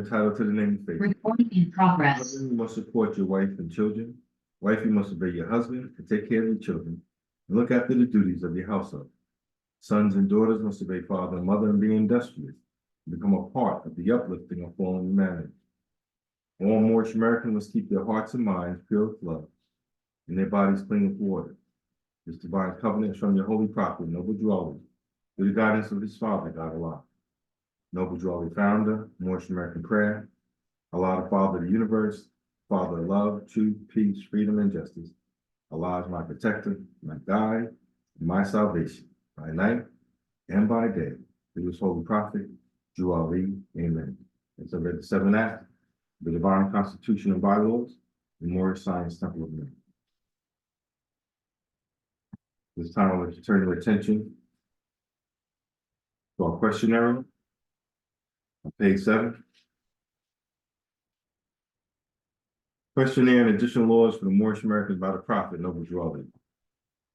Entitled to the name of faith. Recording in progress. Husband, you must support your wife and children. Wife, you must obey your husband and take care of your children and look after the duties of your household. Sons and daughters must obey father and mother and be industrious and become a part of the uplifting of fallen humanity. All Moorish Americans must keep their hearts and minds pure with love and their bodies clean with water. This divine covenant is from your holy prophet, Noble Drawley, through the guidance of his father, God Allah. Noble Drawley founder, Moorish American prayer. Allah, the Father of the universe, Father of love, truth, peace, freedom, and justice. Allah is my protector, my guide, and my salvation, by night and by day, through his holy prophet, Drawley. Amen. And so read the 7th Act, the divine constitution and bylaws, the Moorish Science Temple of Men. This time I want to turn your attention to our questionnaire on page 7. Questionnaire and additional laws for the Moorish Americans by the Prophet, Noble Drawley.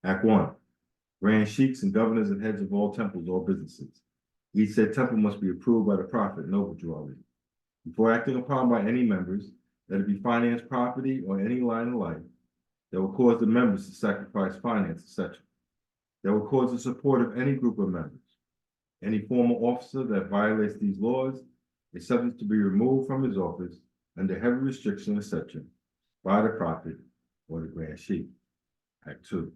Act 1. Grand sheikhs and governors and heads of all temples or businesses. Each said temple must be approved by the Prophet, Noble Drawley. Before acting upon by any members, let it be finance, property, or any line of life that will cause the members to sacrifice finance, etc. That will cause the support of any group of members. Any former officer that violates these laws is subject to be removed from his office under heavy restriction, etc., by the Prophet or the Grand Sheikh. Act 2.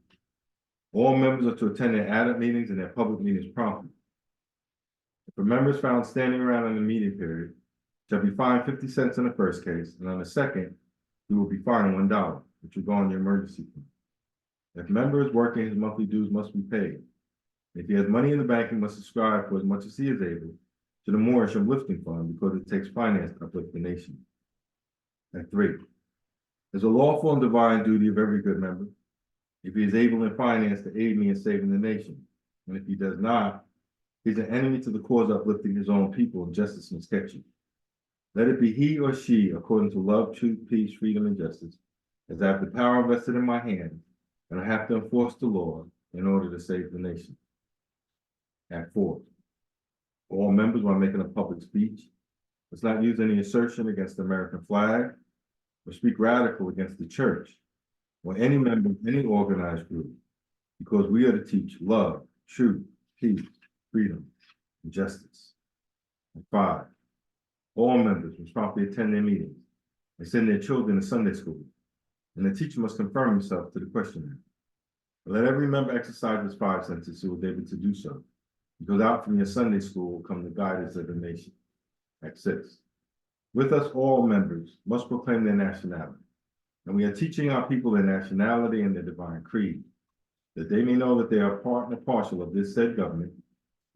All members are to attend their adult meetings and their public meetings promptly. If a member is found standing around in the meeting period, shall be fined 50 cents in the first case, and on the second, he will be fined $1, which will go on your emergency fund. If a member is working, his monthly dues must be paid. If he has money in the bank, he must subscribe for as much as he is able to the Moorish Uplifting Fund because it takes finance to uplift the nation. Act 3. It's a lawful and divine duty of every good member, if he is able in finance, to aid me in saving the nation. And if he does not, he's an enemy to the cause of uplifting his own people, and justice must catch him. Let it be he or she, according to love, truth, peace, freedom, and justice, as I have the power vested in my hand, and I have to enforce the law in order to save the nation. Act 4. All members, while making a public speech, must not use any assertion against the American flag or speak radical against the church or any member of any organized group, because we are to teach love, truth, peace, freedom, and justice. And 5. All members must promptly attend their meetings and send their children to Sunday school, and the teacher must confirm himself to the questionnaire. But let every member exercise his 5 senses who is able to do so, because out from your Sunday school will come the guidance of the nation. Act 6. With us, all members must proclaim their nationality, and we are teaching our people their nationality and their divine creed, that they may know that they are part and parcel of this said government,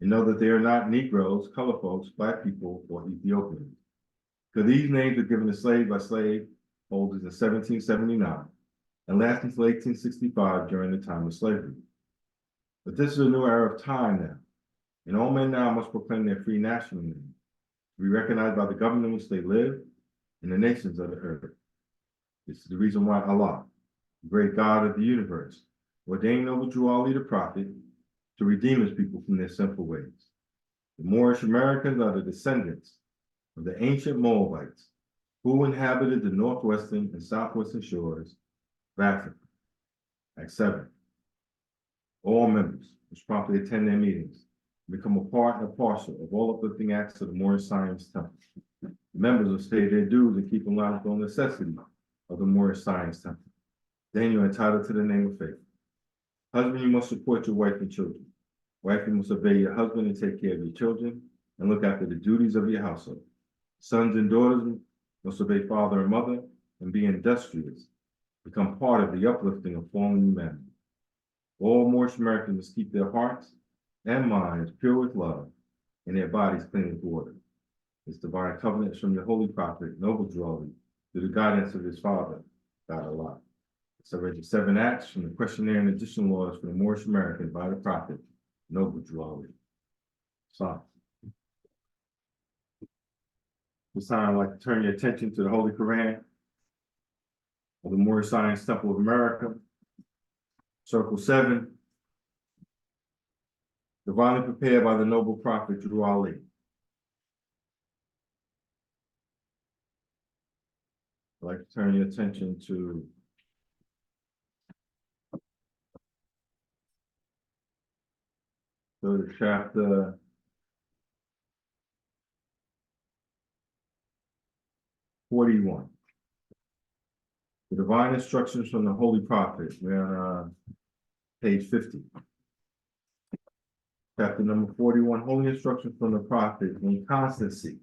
and know that they are not Negroes, color folks, black people, or Ethiopians. Because these names were given to slaves by slave holders in 1779, and lasted until 1865 during the time of slavery. But this is a new era of time now, and all men now must proclaim their free national name, to be recognized by the government in which they live and the nations of the earth. This is the reason why Allah, the great God of the universe, ordained Noble Drawley the Prophet to redeem his people from their sinful ways. The Moorish Americans are the descendants of the ancient Moabites who inhabited the northwestern and southwestern shores of Africa. Act 7. All members must promptly attend their meetings, become a part and a parcel of all uplifting acts of the Moorish Science Temple. The members will pay their dues and keep in line with all necessity of the Moorish Science Temple. Then you are entitled to the name of faith. Husband, you must support your wife and children. Wife, you must obey your husband and take care of your children and look after the duties of your household. Sons and daughters must obey father and mother and be industrious, become part of the uplifting of fallen humanity. All Moorish Americans must keep their hearts and minds pure with love and their bodies clean with water. This divine covenant is from the holy prophet, Noble Drawley, through the guidance of his father, God Allah. So I read the 7 acts from the questionnaire and additional laws for the Moorish Americans by the prophet, Noble Drawley. So, this time I'd like to turn your attention to the Holy Quran of the Moorish Science Temple of America, Circle 7, divinely prepared by the noble prophet Drawley. I'd like to turn your attention to chapter 41. The divine instructions from the Holy Prophet. We're on page 50. Chapter number 41, Holy Instructions from the Prophet in constancy.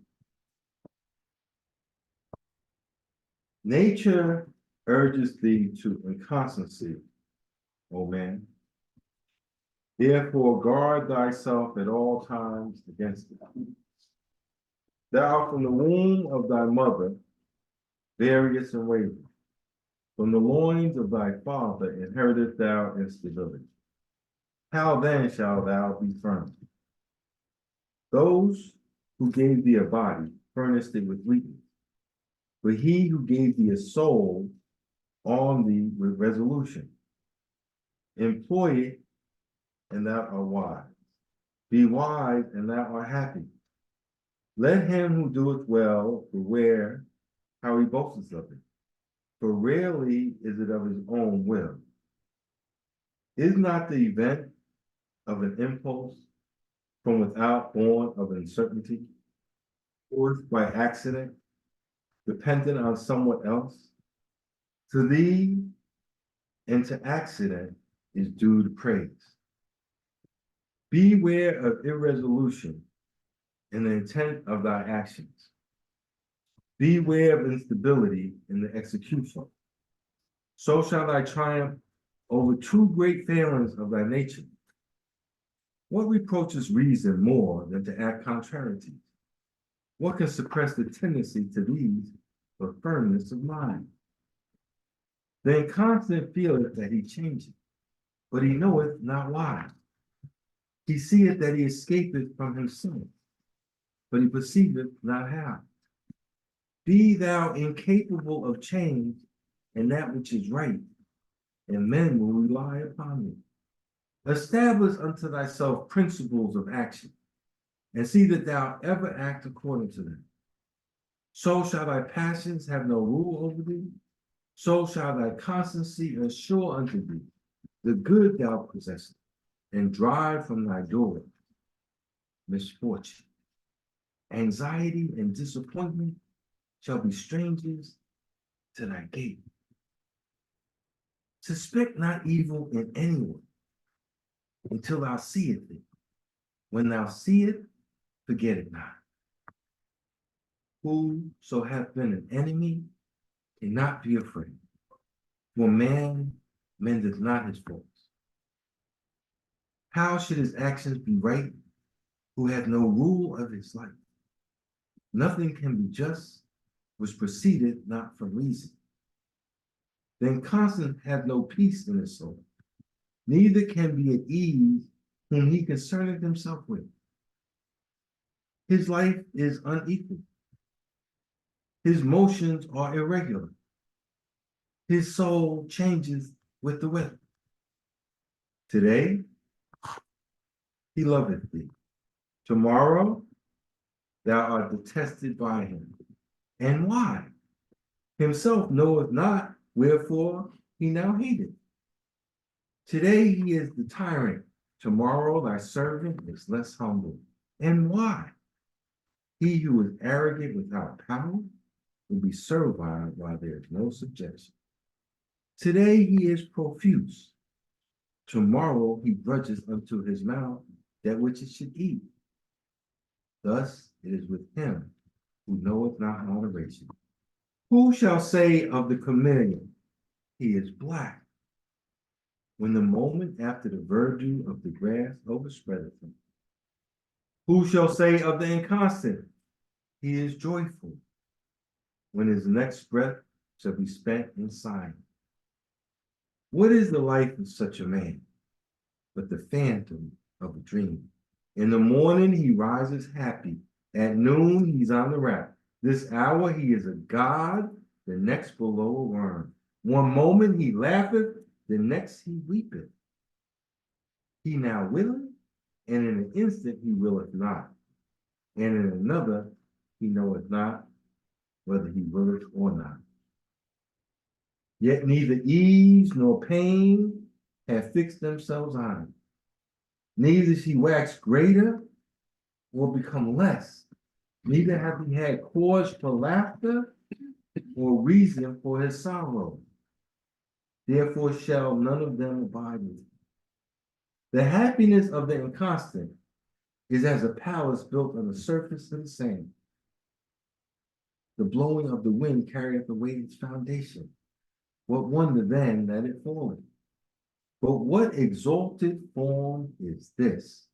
Nature urges thee to inconstancy, O man. Therefore guard thyself at all times against it. Thou from the womb of thy mother, various and wavering. From the loins of thy father inheritest thou instability. How then shalt thou be firm? Those who gave thee a body furnished it with weakness. But he who gave thee a soul armed thee with resolution. Employ it, and thou art wise. Be wise, and thou art happy. Let him who doeth well beware how he boasts of it. For rarely is it of his own will. Is not the event of an impulse from without born of uncertainty, forced by accident, dependent on someone else? To thee and to accident is due to praise. Beware of irresolution in the intent of thy actions. Beware of instability in the execution. So shall thy triumph over two great failings of thy nature. What reproaches reason more than to act contrarieties? What can suppress the tendency to these but firmness of mind? The inconstant feeleth that he changeth, but he knoweth not why. He seeth that he escapeth from himself, but he perceiveth not how. Be thou incapable of change in that which is right, and men will rely upon thee. Establish unto thyself principles of action, and see that thou ever act according to them. So shall thy passions have no rule over thee, so shall thy constancy assure unto thee the good thou possessest, and drive from thy door misfortune. Anxiety and disappointment shall be strangers to thy gate. Suspect not evil in anyone until thou seest it. When thou see it, forget it not. Whoso hath been an enemy cannot be afraid, for man mendeth not his faults. How should his actions be right who hath no rule of his life? Nothing can be just which proceeded not from reason. The inconstant hath no peace in his soul, neither can be at ease whom he concerneth himself with. His life is unequal. His motions are irregular. His soul changes with the weather. Today, he loveth thee. Tomorrow, thou art detested by him. And why? Himself knoweth not, wherefore he now hateth. Today he is the tyrant. Tomorrow thy servant is less humble. And why? He who is arrogant without power will be servile while there is no subjection. Today he is profuse. Tomorrow he grudges unto his mouth that which it should eat. Thus it is with him who knoweth not moderation. Who shall say of the chameleon, he is black, when the moment after the verdure of the grass overspreadeth him? Who shall say of the inconstant, he is joyful, when his next breath shall be spent in sighing? What is the life of such a man but the phantom of a dream? In the morning he rises happy, at noon he's on the rack. This hour he is a god, the next below a worm. One moment he laugheth, the next he weepeth. He now willeth, and in an instant he willeth not, and in another he knoweth not whether he willeth or not. Yet neither ease nor pain have fixed themselves on him. Neither is he waxed greater or become less. Neither have he had cause for laughter or reason for his sorrow. Therefore shall none of them abide with him. The happiness of the inconstant is as a palace built on the surface of the sand. The blowing of the wind carrieth away its foundation. What wonder then that it falleth? But what exalted form is this,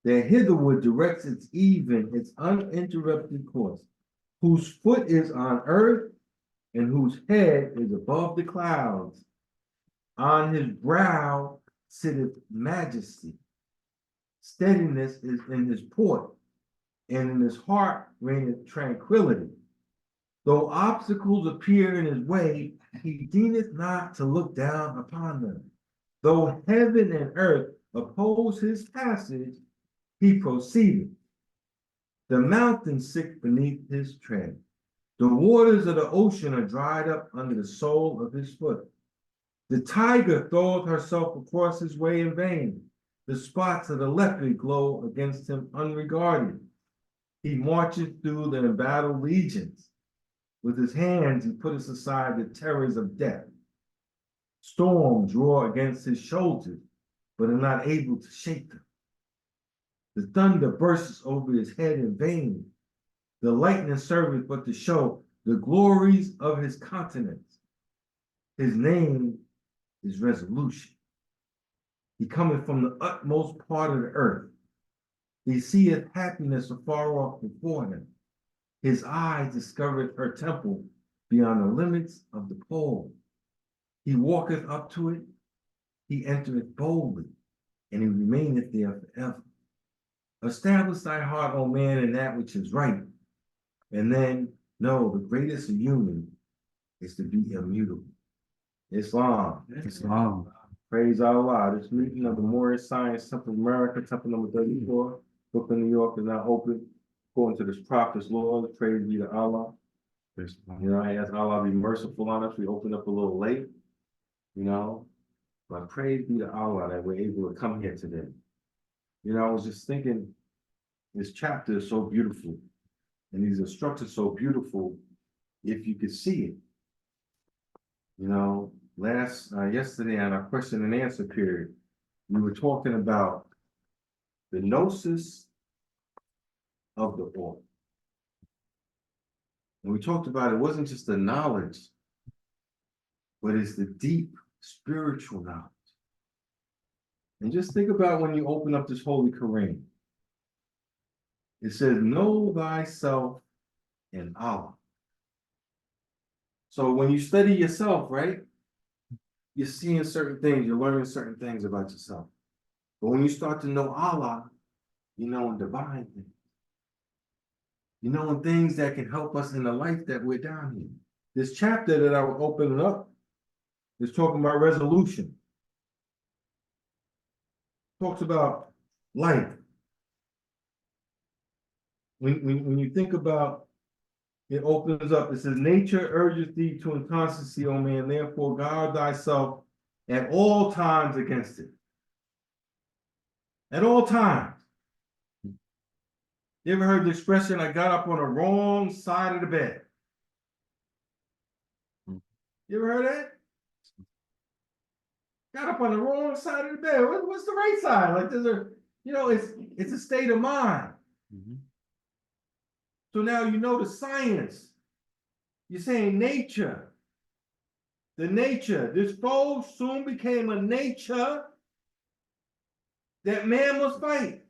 that hitherward directs its even, its uninterrupted course, whose foot is on earth, and whose head is above the clouds. On his brow sitteth majesty. Steadiness is in his port, and in his heart reigneth tranquility. Though obstacles appear in his way, he deemeth not to look down upon them. Though heaven and earth oppose his passage, he proceedeth. The mountains sink beneath his tread. The waters of the ocean are dried up under the sole of his foot. The tiger throweth herself across his way in vain. The spots of the leopard glow against him unregarded. He marches through the embattled legions. With his hands he putteth aside the terrors of death. Storms roar against his shoulders, but are not able to shake them. The thunder bursts over his head in vain. The lightning serveth but to show the glories of his countenance. His name is resolution. He cometh from the utmost part of the earth. He seeth happiness afar off before him. His eyes discovereth her temple beyond the limits of the pole. He walketh up to it, he entereth boldly, and he remaineth there forever. Establish thy heart, O man, in that which is right, and then know the greatest of human is to be immutable. Islam. Islam. Praise Allah. This meeting of the Moorish Science Temple of America, Temple number 34, Brooklyn, New York, is now open. According to this prophet's laws, praise be to Allah. You know, I ask Allah be merciful on us. We opened up a little late, you know, but praise be to Allah that we're able to come here today. You know, I was just thinking, this chapter is so beautiful, and these instructions so beautiful if you could see it. You know, yesterday on our question and answer period, we were talking about the gnosis of the all. And we talked about it wasn't just the knowledge, but it's the deep spiritual knowledge. And just think about when you open up this Holy Quran. It says, know thyself in Allah. So when you study yourself, right, you're seeing certain things, you're learning certain things about yourself. But when you start to know Allah, you know divine things. You know things that can help us in the life that we're down here. This chapter that I will open up is talking about resolution. Talks about life. When you think about it, opens up, it says, nature urges thee to inconstancy, O man, therefore guard thyself at all times against it. At all times. You ever heard the expression, I got up on the wrong side of the bed? You ever heard that? Got up on the wrong side of the bed. What's the right side? Like there's a, you know, it's a state of mind. Mm-hmm. So now you know the science. You're saying nature. The nature. This foe soon became a nature that man must fight.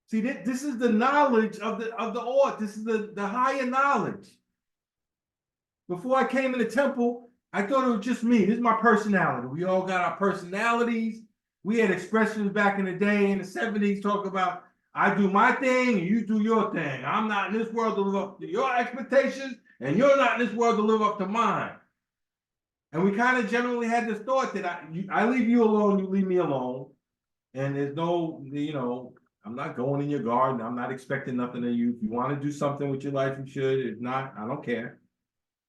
See, this is the knowledge of the art. This is the higher knowledge. Before I came in the temple, I thought it was just me. This is my personality. We all got our personalities. We had expressions back in the day in the 70s talk about, I do my thing and you do your thing. I'm not in this world to live up to your expectations, and you're not in this world to live up to mine. And we kind of generally had this thought that I leave you alone, you leave me alone. And there's no, you know, I'm not going in your garden. I'm not expecting nothing of you. If you want to do something with your life, you should. If not, I don't care.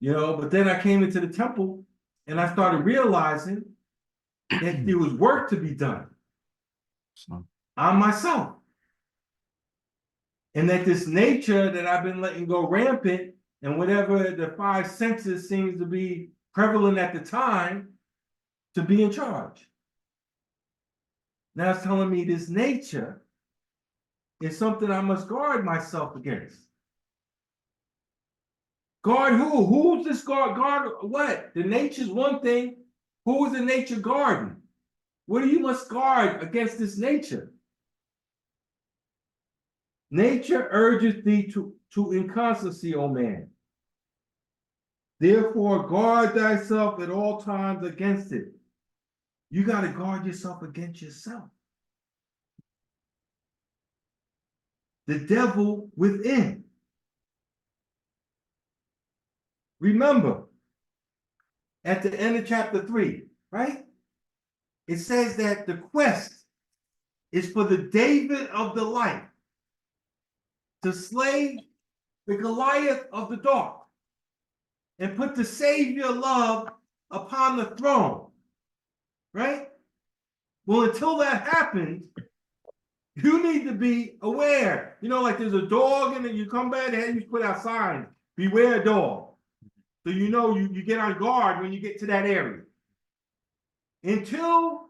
But then I came into the temple and I started realizing that there was work to be done on myself. And that this nature that I've been letting go rampant, and whatever the five senses seems to be prevalent at the time, to be in charge. Now it's telling me this nature is something I must guard myself against. Guard who? Who's this guard? Guard what? The nature's one thing. Who is the nature guarding? What do you must guard against this nature? Nature urges thee to inconstancy, O man. Therefore, guard thyself at all times against it. You got to guard yourself against yourself. The devil within. Remember, at the end of chapter 3, right? It says that the quest is for the David of the light to slay the Goliath of the dark and put the Savior love upon the throne, right? Well, until that happens, you need to be aware. Like there's a dog and then you come back and you put out signs, beware dog. So you get on guard when you get to that area. Until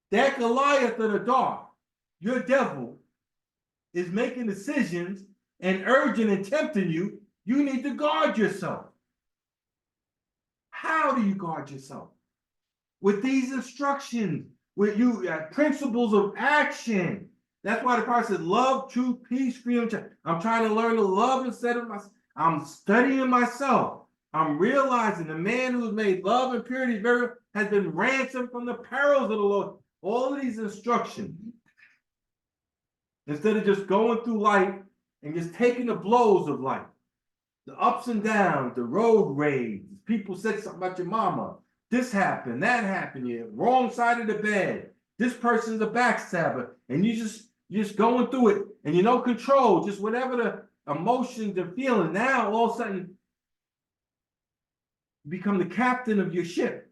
that Goliath of the dark, your devil, is making decisions and urging and tempting you, you need to guard yourself. How do you guard yourself? With these instructions, with principles of action. That's why the Christ said, love, truth, peace, freedom. I'm trying to learn to love instead of myself. I'm studying myself. I'm realizing the man who's made love and purity has been ransomed from the perils of the Lord. All of these instructions. Instead of just going through life and just taking the blows of life, the ups and downs, the road rage, people said something about your mama, this happened, that happened, you're wrong side of the bed, this person's a backstabber, and you're just going through it, and you don't control, just whatever the emotions and feeling. Now all of a sudden, you become the captain of your ship.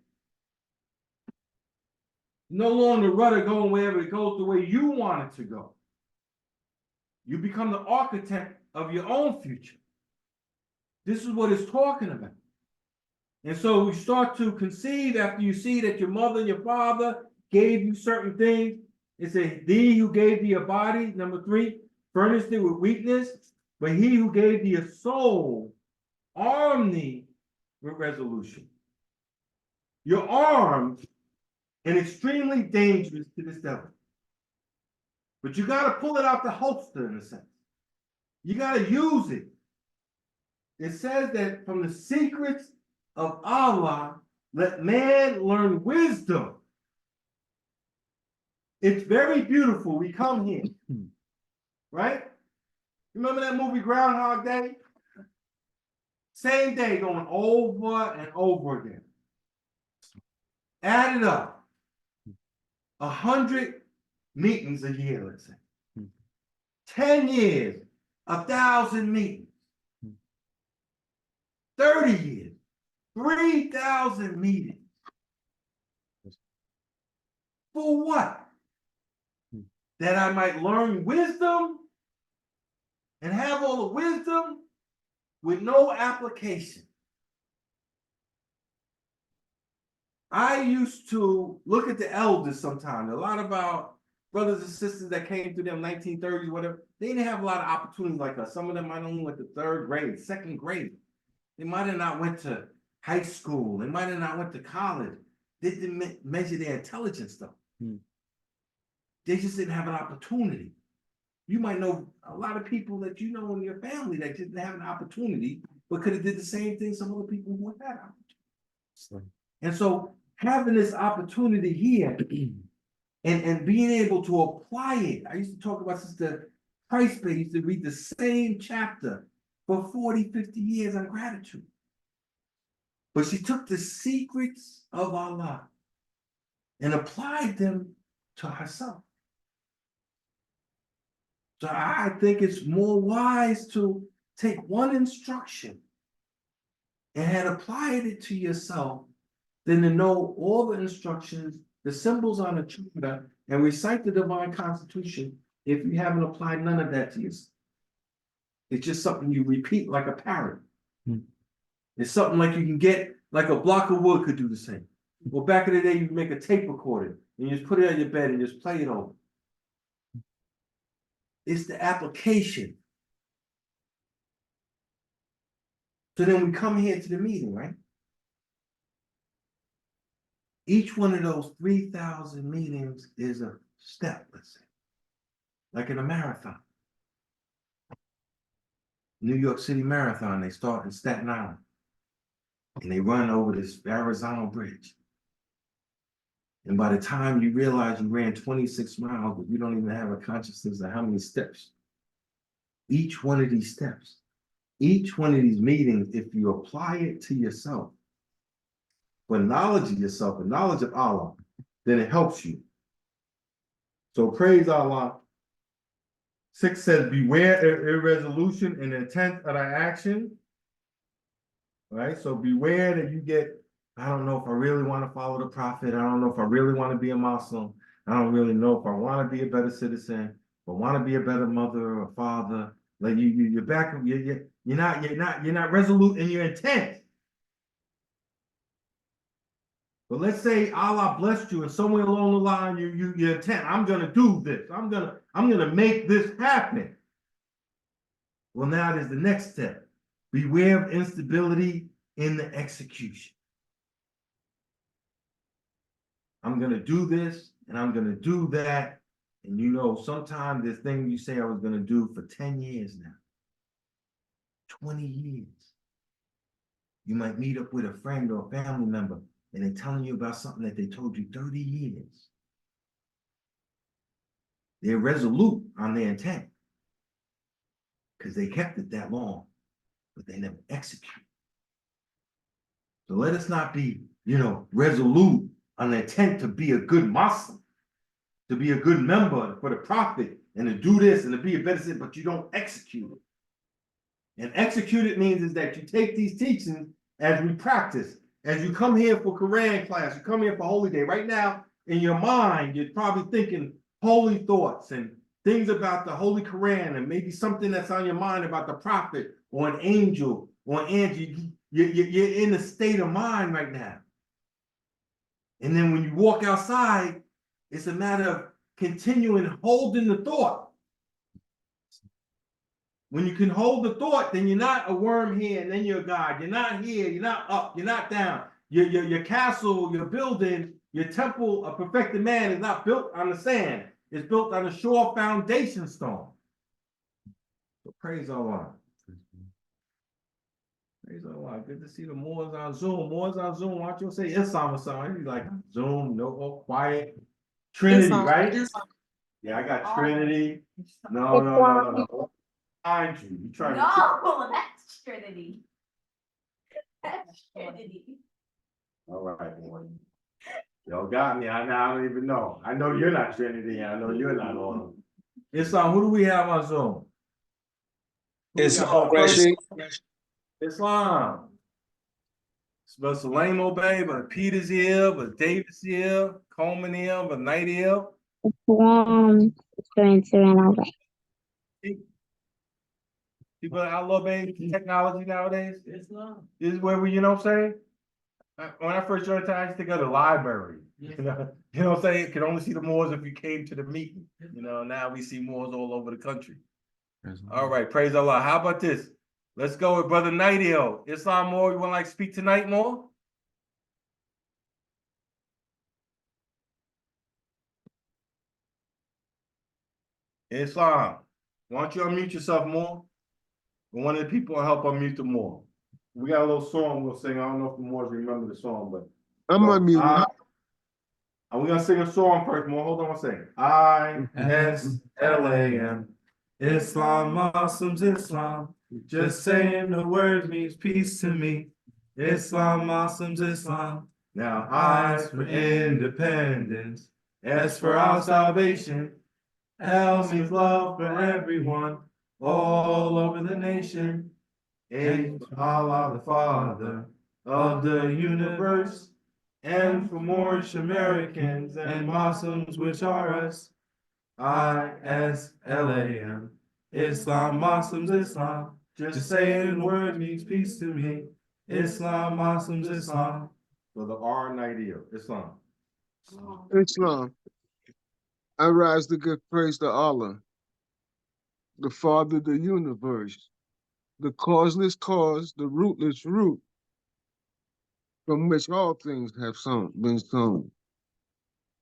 No longer the rudder going wherever it goes the way you want it to go. You become the architect of your own future. This is what it's talking about. And so we start to conceive after you see that your mother and your father gave you certain things. It says, thee who gave thee a body, number 3, furnished thee with weakness, but he who gave thee a soul, armed thee with resolution. You're armed and extremely dangerous to this devil. But you got to pull it out the holster in a sense. You got to use it. It says that from the secrets of Allah, let man learn wisdom. It's very beautiful. We come here, right? Remember that movie Groundhog Day? Same day going over and over again. Add it up. 100 meetings a year, let's say. 10 years, 1,000 meetings. 30 years, 3,000 meetings. For what? That I might learn wisdom and have all the wisdom with no application. I used to look at the elders sometimes. A lot of our brothers and sisters that came through them 1930s, whatever, they didn't have a lot of opportunities like us. Some of them might only went to 3rd grade, 2nd grade. They might have not went to high school. They might have not went to college. They didn't measure their intelligence though. They just didn't have an opportunity. You might know a lot of people that you know in your family that didn't have an opportunity, but could have did the same thing some other people who had opportunity. And so having this opportunity here and being able to apply it. I used to talk about Sister Price Bay, used to read the same chapter for 40, 50 years on gratitude. But she took the secrets of Allah and applied them to herself. So I think it's more wise to take one instruction and had applied it to yourself, then to know all the instructions, the symbols on the charter, and recite the divine constitution if you haven't applied none of that to yourself. It's just something you repeat like a parrot. It's something like you can get, like a block of wood could do the same. Well, back in the day, you make a tape recorder and you just put it on your bed and just play it over. It's the application. So then we come here to the meeting, right? Each one of those 3,000 meetings is a step, let's say, like in a marathon. New York City Marathon, they start in Staten Island and they run over this horizontal bridge. And by the time you realize you ran 26 miles, but you don't even have a consciousness of how many steps. Each one of these steps, each one of these meetings, if you apply it to yourself, for knowledge of yourself and knowledge of Allah, then it helps you. So praise Allah. 6 says, beware irresolution and intent of thy action. Right? So beware that you get, I don't know if I really want to follow the Prophet. I don't know if I really want to be a Muslim. I don't really know if I want to be a better citizen, or want to be a better mother or father. Like you're back, you're not resolute in your intent. But let's say Allah blessed you and somewhere along the line you intent, I'm gonna do this. I'm gonna make this happen. Well, now there's the next step. Beware of instability in the execution. I'm gonna do this and I'm gonna do that. And you know, sometimes this thing you say I was gonna do for 10 years now, 20 years. You might meet up with a friend or a family member and they're telling you about something that they told you 30 years. They're resolute on their intent because they kept it that long, but they never execute. So let us not be, resolute on the intent to be a good Muslim, to be a good member for the Prophet, and to do this and to be a better citizen, but you don't execute it. And execute it means is that you take these teachings as we practice. As you come here for Quran class, you come here for Holy Day. Right now, in your mind, you're probably thinking holy thoughts and things about the Holy Quran, and maybe something that's on your mind about the Prophet or an angel or an angel. You're in a state of mind right now. And then when you walk outside, it's a matter of continuing holding the thought. When you can hold the thought, then you're not a worm here and then you're a God. You're not here, you're not up, you're not down. Your castle, your building, your temple of perfected man is not built on the sand. It's built on a sure foundation stone. So praise Allah. Praise Allah. Good to see the Moors on Zoom. Moors on Zoom. Why don't you say Islam or something? He's like Zoom, no, all quiet. Trinity, Islam, right? Islam. Yeah, I got Trinity. No. Behind you. You trying to That's Trinity. That's Trinity. All right, boy. Y'all got me. I don't even know. I know you're not Trinity. I know you're not on. Islam, who do we have on Zoom? Islam, Rashid. Islam. But Salam Obey, but Peter's here, but David's here, Coleman here, but Knight here. Islam is going to run away. People I love technology nowadays. Islam is where we, you know what I'm saying? When I first joined, I used to go to the library. You know what I'm saying? You could only see the Moors if you came to the meeting. Now we see Moors all over the country. All right, praise Allah. How about this? Let's go with Brother Nightiel. Islam Moore, you want to speak tonight more? Islam, why don't you unmute yourself more? One of the people will help unmute them more. We got a little song we'll sing. I don't know if the Moors remember the song, but I'm unmuting. We're gonna sing a song first. More, hold on one second. ISLAM. Islam, Muslims, Islam. Just saying the word means peace to me. Islam, Muslims, Islam. Now I for independence. S for our salvation. L means love for everyone. All over the nation. A for Allah the Father of the universe, and for Moorish Americans and Muslims, which are us. ISLAM. Islam, Muslims, Islam. Just saying the word means peace to me. Islam, Muslims, Islam. For the R and ideal, Islam. Islam. I rise to give praise to Allah, the Father of the universe, the causeless cause, the rootless root, from which all things have been sown.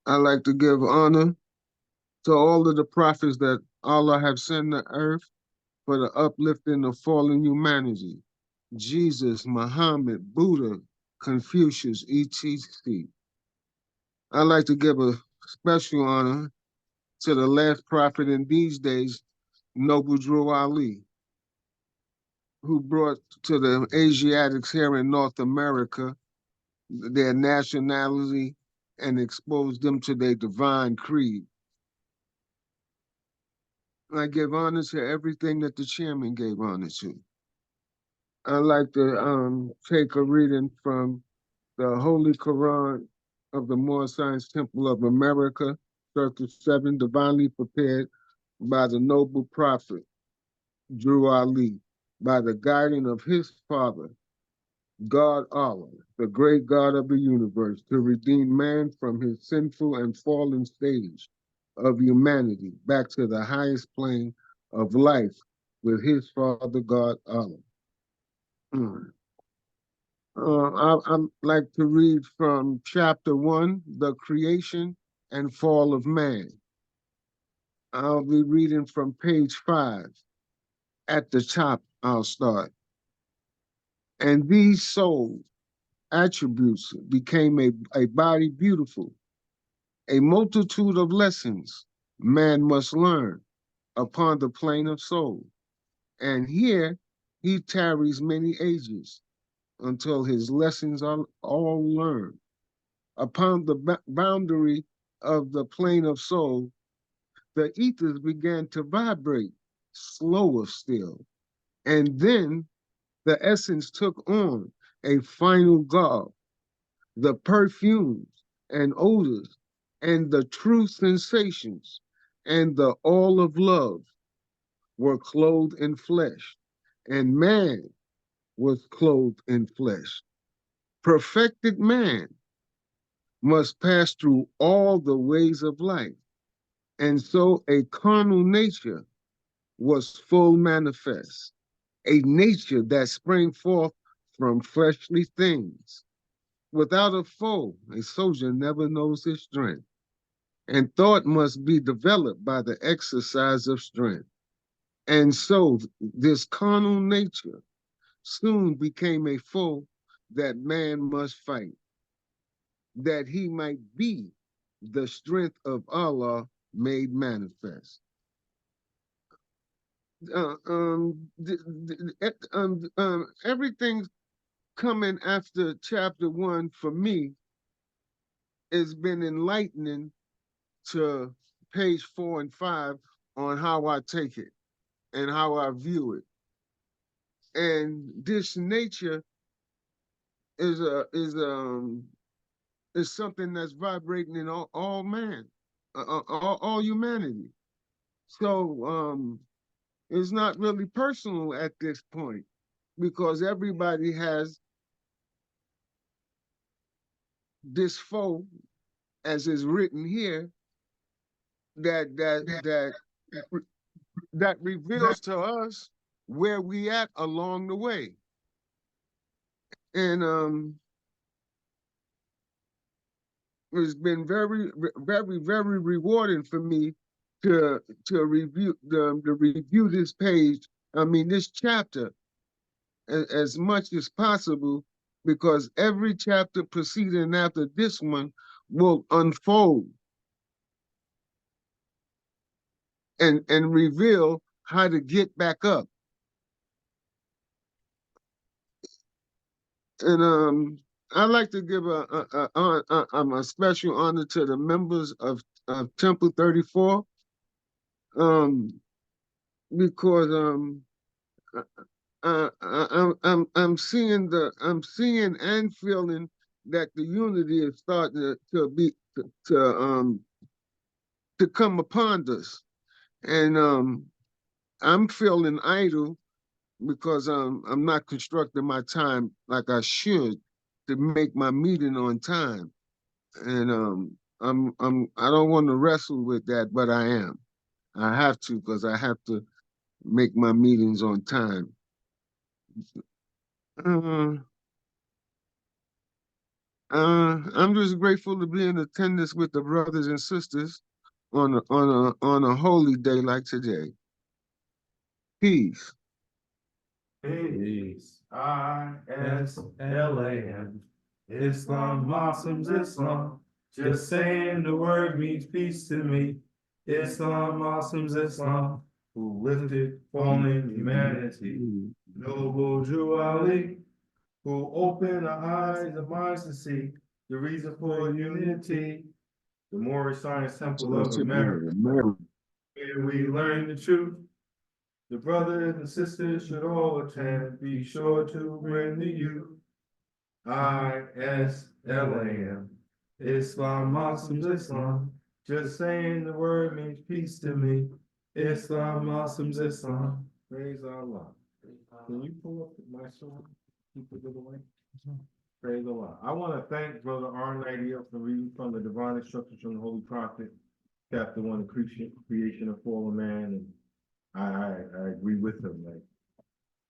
I like to give honor to all of the prophets that Allah have sent to earth for the uplifting of fallen humanity. Jesus, Muhammad, Buddha, Confucius, etc. I like to give a special honor to the last prophet in these days, Noble Drew Ali, who brought to the Asiatics here in North America their nationality and exposed them to their divine creed. I give honor to everything that the chairman gave honor to. I like to take a reading from the Holy Quran of the Moor Science Temple of America, Circle 7, divinely prepared by the noble prophet, Drew Ali, by the guiding of his father, God Allah, the great God of the universe, to redeem man from his sinful and fallen stage of humanity back to the highest plane of life with his father, God Allah. I'd like to read from chapter 1, the creation and fall of man. I'll be reading from page 5. At the top, I'll start. And these soul attributes became a body beautiful, a multitude of lessons man must learn upon the plane of soul. And here he tarries many ages until his lessons are all learned. Upon the boundary of the plane of soul, the ethers began to vibrate, slower still. And then the essence took on a final garb, the perfumes and odors and the true sensations and the all of love were clothed in flesh, and man was clothed in flesh. Perfected man must pass through all the ways of life, and so a carnal nature was full manifest, a nature that sprang forth from fleshly things. Without a foe, a soldier never knows his strength, and thought must be developed by the exercise of strength. And so this carnal nature soon became a foe that man must fight, that he might be the strength of Allah made manifest. Everything coming after chapter 1 for me has been enlightening to page 4 and 5 on how I take it and how I view it. And this nature is something that's vibrating in all man, all humanity. So it's not really personal at this point because everybody has this foe, as is written here, that reveals to us where we at along the way. And it's been very, very, very rewarding for me to review this page. I mean, this chapter as much as possible, because every chapter preceding after this one will unfold and reveal how to get back up. And I'd like to give a special honor to the members of Temple 34, because I'm seeing and feeling that the unity is starting to come upon us. And I'm feeling idle because I'm not constructing my time like I should to make my meeting on time. And I don't want to wrestle with that, but I am. I have to because I have to make my meetings on time. I'm just grateful to be in attendance with the brothers and sisters on a holy day like today. Peace. Peace. ISLAM. Islam blossoms Islam. Just saying the word means peace to me. Islam blossoms Islam. Who lifted fallen humanity. Noble Jew Ali. Who opened the eyes of minds to see the reason for unity. The Moorish Science Temple of America. Where we learn the truth. The brothers and sisters should all attend. Be sure to bring the youth. ISLAM. Islam, Muslims, Islam. Just saying the word means peace to me. Islam, Muslims, Islam. Praise Allah. Can you pull up my song? Keep it away. Praise Allah. I want to thank Brother R90 for reading from the Divine Instructions from the Holy Prophet, Chapter 1, the Creation of Fallen Man. And I agree with him. Like,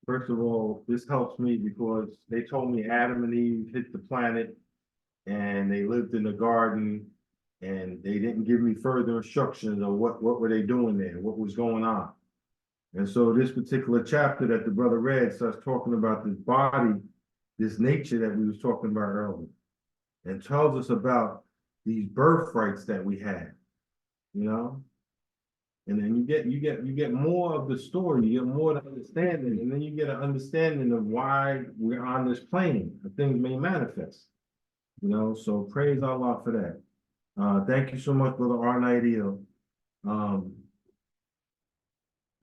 first of all, this helps me because they told me Adam and Eve hit the planet and they lived in the garden and they didn't give me further instructions of what were they doing there, what was going on. And so this particular chapter that the brother read starts talking about this body, this nature that we was talking about earlier, and tells us about these birthrights that we had, you know? And then you get more of the story, you get more of the understanding, and then you get an understanding of why we're on this plane, the things may manifest. You know, so praise Allah for that. Thank you so much, Brother R90. I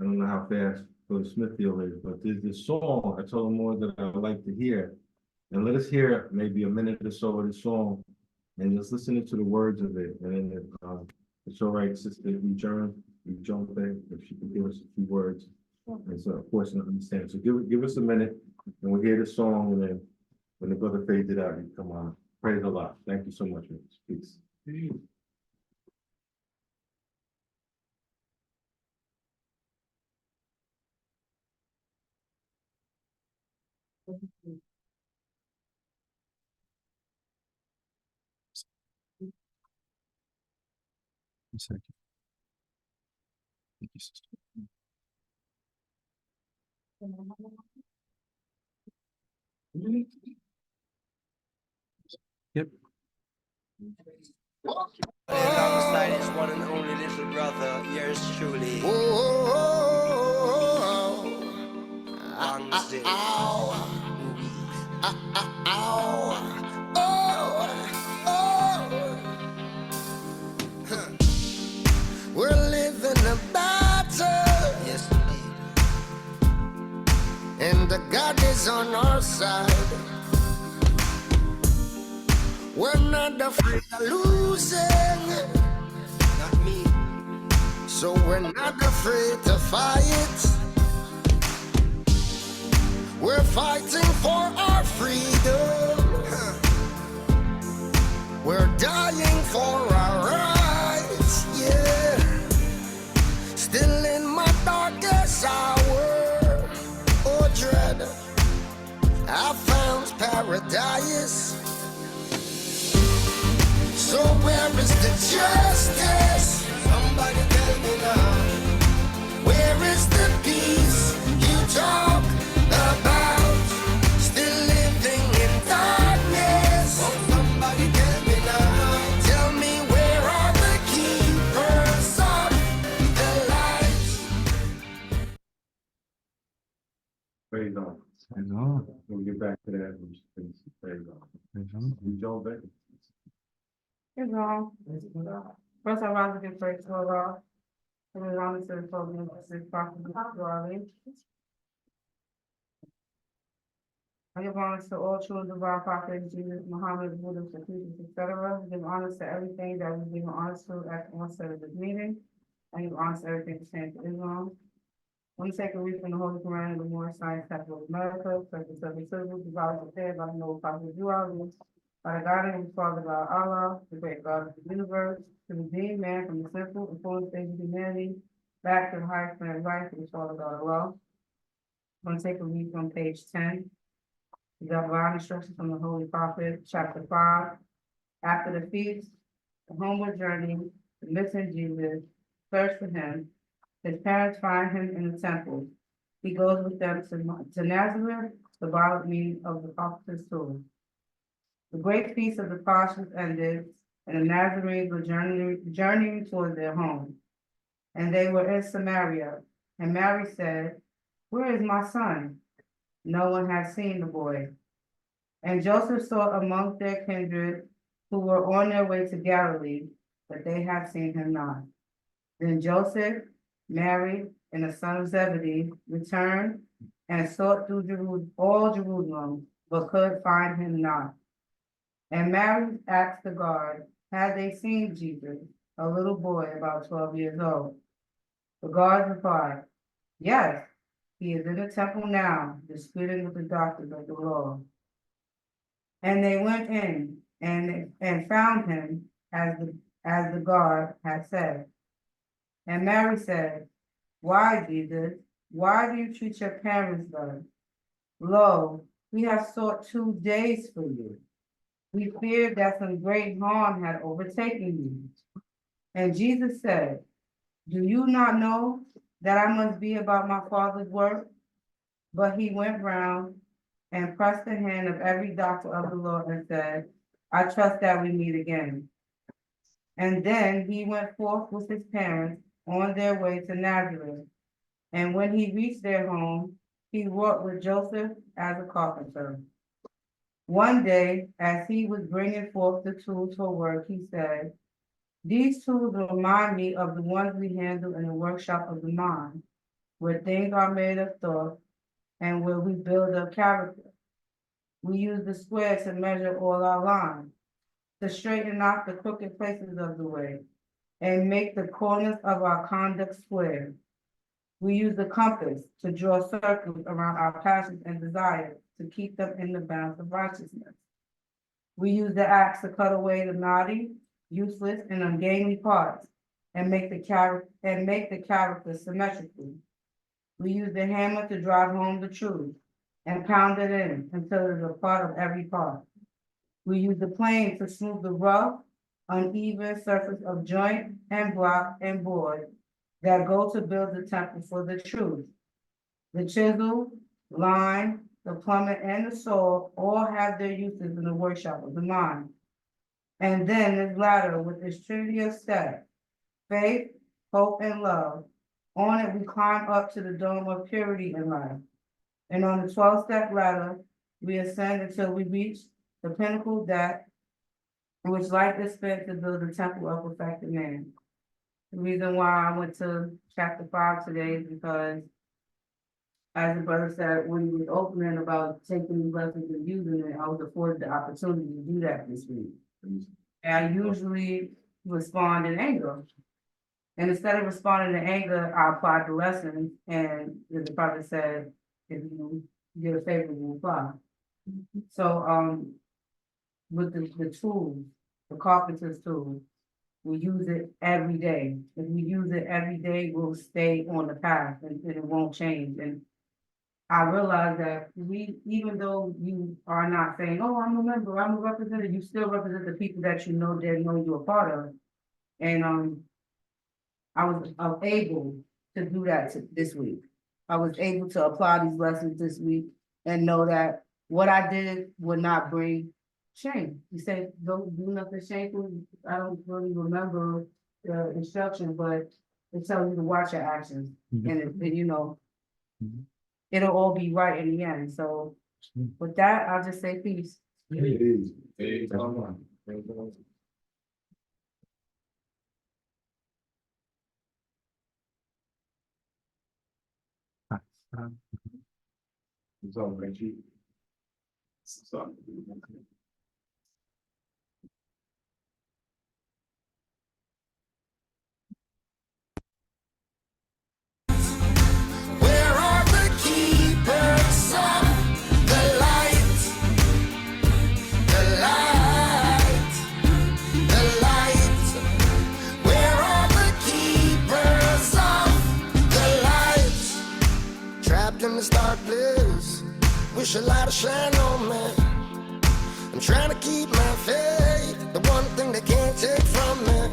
don't know how fast Brother Smithfield is, but there's this song I told him more that I'd like to hear. And let us hear maybe a minute or so of the song and just listen to the words of it. And then it's all right, Sister Rejoin there, if she can give us a few words. And so, of course, not understand. So give us a minute and we'll hear the song. And then when the brother fades it out, you come on. Praise Allah. Thank you so much, man. Peace. Thank you, sister. Yep. Alongside his one and only little brother, yours truly. We're living a battle, Yes, indeed. and the God is on our side. We're not afraid of losing, Not me. so we're not afraid to fight. We're fighting for our freedom. We're dying for our rights, yeah. Still in my darkest hour, oh dread, I found paradise. So where is the justice? Somebody tell me now. Where is the peace you talk about? Still living in darkness. Oh, somebody tell me now. Tell me, where are the keepers of the light? Praise Allah. I know. We'll get back to that. Praise Allah. Rejoin back. It's wrong. First, I rise to give praise to Allah. And then on to the program, this is Prophet Febraury. I give honor to all true and divine prophets, Jesus, Muhammad, Buddha, Confucius, etc. Give honor to everything that we give honor to at the onset of this meeting. I give honor to everything pertaining to Islam. Let me take a read from the Holy Quran of the Moorish Science Capital of America, Section 72, the Bible prepared by the Noble Prophet Judah, by the guidance of the Father God Allah, the great God of the universe, to redeem man from the sinful and fallen state of humanity, back to the highest plan of life, which is Father God Allah. I'm going to take a read from page 10. The divine instructions from the Holy Prophet, chapter 5. After the feast, the homeward journey, the missing Jesus, search for him. His parents find him in the temple. He goes with them to Nazareth, the borrowed meaning of the prophet's story. The great feast of the Pascha ended, and the Nazarenes were journeying toward their home. And they were in Samaria. And Mary said, "Where is my son?" No one had seen the boy. And Joseph saw among their kindred who were on their way to Galilee, but they had seen him not. Then Joseph, Mary, and the son of Zebedee returned and sought through all Jerusalem, but could find him not. And Mary asked the guard, had they seen Jesus, a little boy about 12 years old? The guard replied, yes, he is in the temple now, disputing with the doctors of the law. And they went in and found him as the guard had said. And Mary said, why, Jesus, why do you treat your parents thus? Lo, we have sought 2 days for you. We feared that some great harm had overtaken you. And Jesus said, do you not know that I must be about my Father's work? But he went round and pressed the hand of every doctor of the law and said, I trust that we meet again. And then he went forth with his parents on their way to Nazareth. And when he reached their home, he wrought with Joseph as a carpenter. One day, as he was bringing forth the tools for work, he said, these tools remind me of the ones we handle in the workshop of the mind, where things are made of thought and where we build up character. We use the square to measure all our lines, to straighten out the crooked places of the way, and make the corners of our conduct square. We use the compass to draw circles around our passions and desires to keep them in the bounds of righteousness. We use the axe to cut away the knotty, useless, and ungainly parts and make the character symmetrical. We use the hammer to drive home the truth and pound it in until it is a part of every part. We use the plane to smooth the rough, uneven surface of joint and block and board that go to build the temple for the truth. The chisel, line, the plummet, and the saw all have their uses in the workshop of the mind. And then this ladder with its trinity of steps, faith, hope, and love. On it, we climb up to the dome of purity and life. And on the 12-step ladder, we ascend until we reach the pinnacle that which light is spent to build the temple of perfected man. The reason why I went to chapter 5 today is because, as the brother said, when he was opening about taking these lessons and using it, I was afforded the opportunity to do that this week. And I usually respond in anger. And instead of responding in anger, I applied the lesson, and the prophet said, if you get a favorable reply. So, with the tools, the carpenter's tool, we use it every day. If we use it every day, we'll stay on the path and it won't change. And I realize that even though you are not saying, oh, I'm a member, I'm a representative, you still represent the people that you know you're a part of. And I was able to do that this week. I was able to apply these lessons this week and know that what I did would not bring shame. You say, don't do nothing shameful. I don't really remember the instruction, but it tells you to watch your actions. And it'll all be right in the end. So with that, I'll just say peace. It's all right, Chief. Where are the keepers of the light? The light, the light. Where are the keepers of the light? Trapped in this dark place, wish a light to shine on me. I'm trying to keep my faith, the one thing they can't take from me.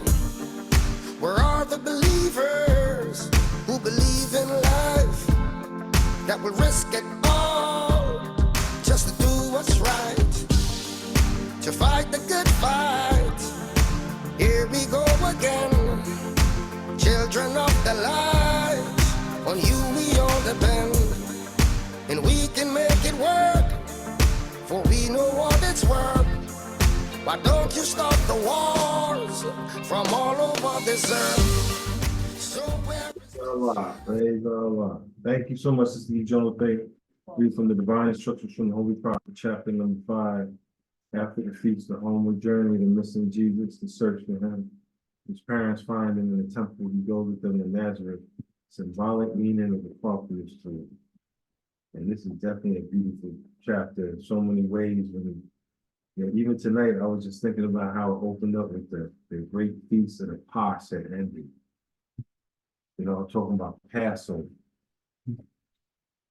Where are the believers who believe in life, that will risk it all just to do what's right, to fight the good fight? Here we go again, children of the light, on you we all depend, and we can make it work, for we know what it's worth. Why don't you stop the wars from all over this earth? So where is Allah, praise Allah. Thank you so much, Sister E. Jonathan. Read from the Divine Instructions from the Holy Prophet, chapter number 5. After the feast, the homeward journey, the missing Jesus, the search for him. His parents find him in the temple. He goes with them to Nazareth. Symbolic meaning of the Father's tree. And this is definitely a beautiful chapter in so many ways. Even tonight, I was just thinking about how it opened up with the great feast of the Pasch that ended. Talking about Passover.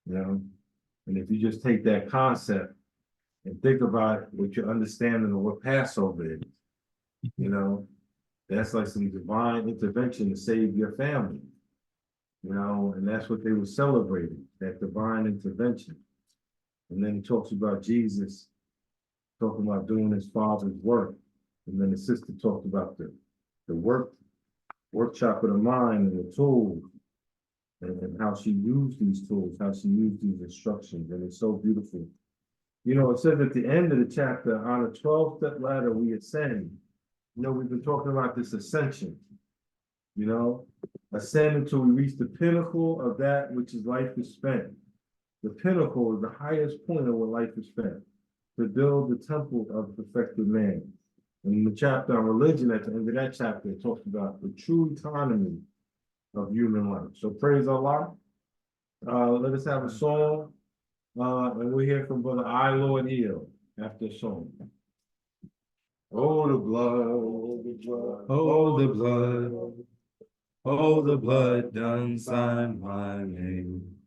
And if you just take that concept and think about what your understanding of what Passover is, that's like some divine intervention to save your family. And that's what they were celebrating, that divine intervention. And then he talks about Jesus talking about doing his Father's work. And then the sister talked about the workshop of the mind and the tools, and how she used these tools, how she used these instructions. And it's so beautiful. It says at the end of the chapter, on a 12-step ladder we ascend. We've been talking about this ascension, ascend until we reach the pinnacle of that which is life is spent. The pinnacle is the highest point of what life is spent, to build the temple of perfected man. And in the chapter on religion, at the end of that chapter, it talks about the true autonomy of human life. So praise Allah. Let us have a song, and we'll hear from Brother I, Lord Eel after a song. Oh, the blood, oh, the blood, Oh, the blood. Oh, the blood done sign my name.